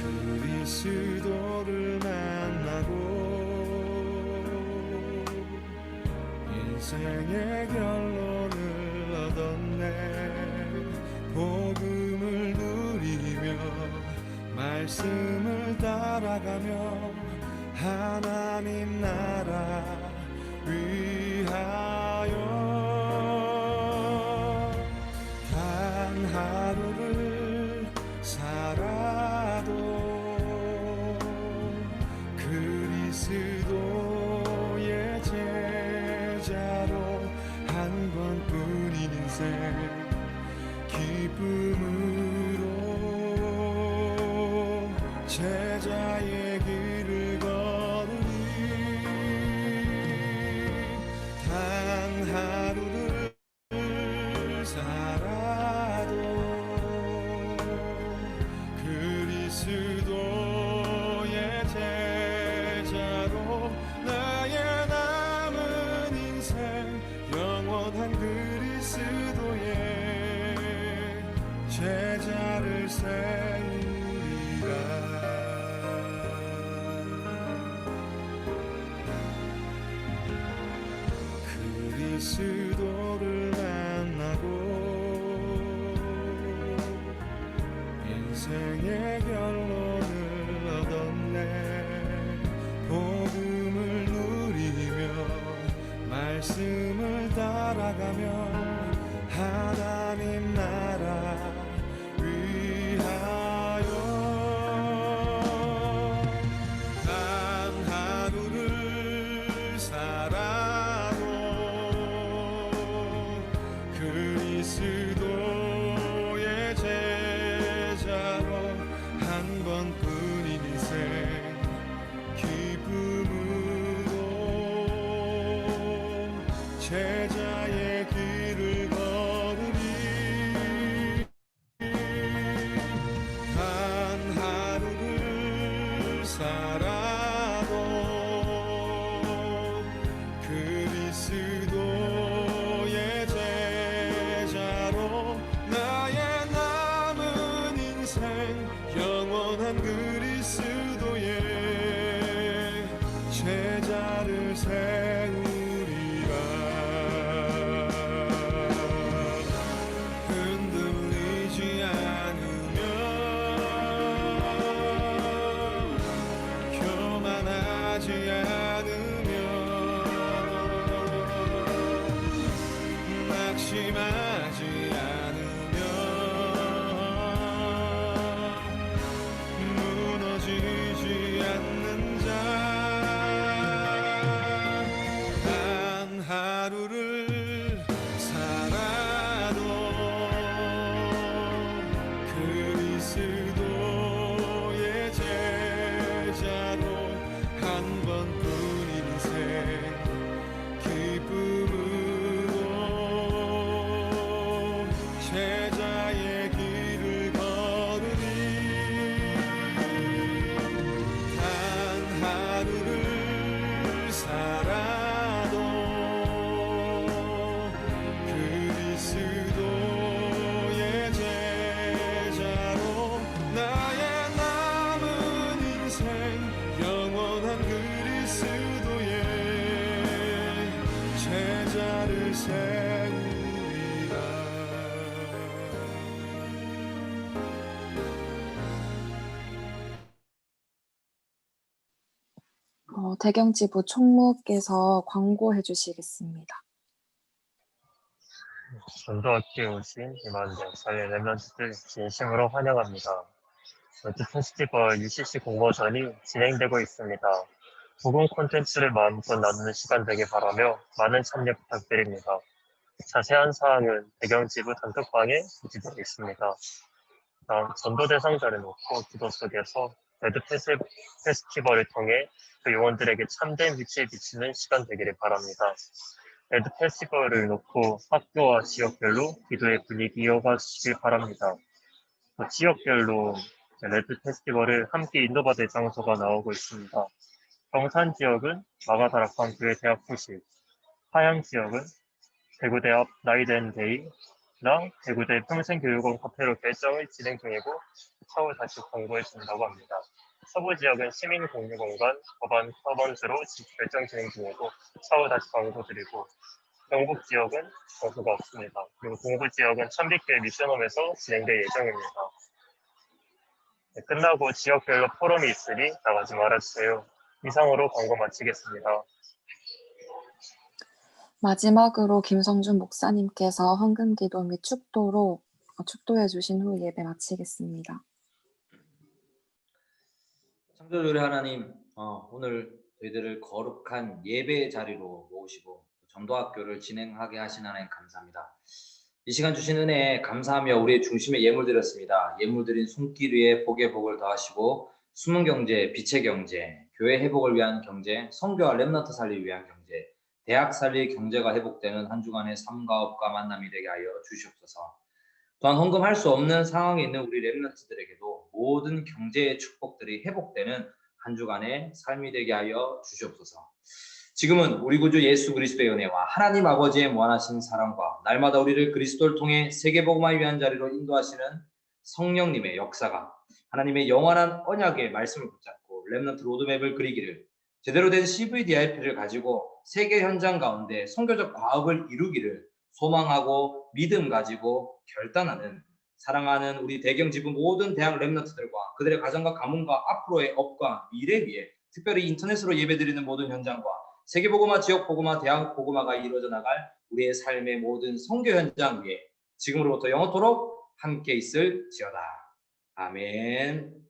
그리스도를 만나고 인생의 결론을 얻었네. 복음을 누리며 말씀을 따라가며 하나님 나라 위하여 단 하루를 살아도 그리스도의 제자로 한 번뿐인 인생 기쁨으로 제자의 길을 걸으니 단 하루를 살아도 그리스도의 제자로 나의 남은 인생 영원한 그리스도의 제자를 세우리라. 그리스도를 만나고 인생의 결론을 얻었네. 복음을 누리며 말씀을 따라가며 하나님 나라 위하여 단 하루를 살아도 그리스도의 제자로 한 번뿐인 인생 기쁨으로 제자의 길을 걸으리. 단 하루를 살아도 그리스도의 제자로 나의 남은 인생 영원한 그리스도의 제자를 세우리라. 흔들리지 않으며 교만하지 않으며 낙심하지 않으며 무너지지 않는 자 단 하루를 살아도 그리스도의 제자로 한 번뿐인 인생 기쁨으로 제자의 길을 걸으니 단 하루를 살아도 그리스도의 제자로 나의 남은 인생 영원한 그리스도의 제자를 세우리라. 대경지부 총무께서 광고해 주시겠습니다. 전도학교에 오신 임원들, 저희 랩런트들 진심으로 환영합니다. 월드 페스티벌 UCC 공모전이 진행되고 있습니다. 복음 콘텐츠를 마음껏 나누는 시간 되길 바라며 많은 참여 부탁드립니다. 자세한 사항은 배경지부 단톡방에 기재되어 있습니다. 다음 전도 대상자를 놓고 기도 속에서 레드 페스티벌을 통해 그 요원들에게 참된 위치에 비치는 시간 되기를 바랍니다. 레드 페스티벌을 놓고 학교와 지역별로 기도의 분위기 이어가시길 바랍니다. 지역별로 레드 페스티벌을 함께 인도받을 장소가 나오고 있습니다. 경산 지역은 마가다락방교회 대학 후실, 하양 지역은 대구대 앞 나이덴데이랑 대구대 평생교육원 카페로 결정을 진행 중이고 차후 다시 공고해 준다고 합니다. 서부 지역은 시민공유공간, 법안 서번스로 결정 진행 중이고 차후 다시 광고 드리고 경북 지역은 거수가 없습니다. 그리고 동부 지역은 천빛길 미션홈에서 진행될 예정입니다. 네, 끝나고 지역별로 포럼이 있으니 나가지 말아주세요. 이상으로 광고 마치겠습니다. 마지막으로 김성준 목사님께서 헌금기도 및 축도해 주신 후 예배 마치겠습니다. 창조주의 하나님, 오늘 저희들을 거룩한 예배 자리로 모으시고 전도학교를 진행하게 하신 하나님 감사합니다. 이 시간 주신 은혜에 감사하며 우리의 중심에 예물 드렸습니다. 예물 드린 손길 위에 복의 복을 더하시고 숨은 경제, 빛의 경제, 교회 회복을 위한 경제, 선교와 렘넌트 살리기 위한 경제, 대학 살릴 경제가 회복되는 한 주간의 삶과 업과 만남이 되게 하여 주시옵소서. 또한 헌금할 수 없는 상황에 있는 우리 렘넌트들에게도 모든 경제의 축복들이 회복되는 한 주간의 삶이 되게 하여 주시옵소서. 지금은 우리 구주 예수 그리스도의 은혜와 하나님 아버지의 무한하신 사랑과 날마다 우리를 그리스도를 통해 세계복음화를 위한 자리로 인도하시는 성령님의 역사가 하나님의 영원한 언약의 말씀을 붙잡고 렘넌트 로드맵을 그리기를, 제대로 된 CVDIP를 가지고 세계 현장 가운데 선교적 과업을 이루기를 소망하고 믿음 가지고 결단하는, 사랑하는 우리 대경 지부 모든 대학 렘넌트들과 그들의 가정과 가문과 앞으로의 업과 미래 위에, 특별히 인터넷으로 예배드리는 모든 현장과 세계복음화, 지역복음화, 대학복음화가 이루어져 나갈 우리의 삶의 모든 선교 현장 위에 지금으로부터 영원토록 함께 있을지어다. 아멘.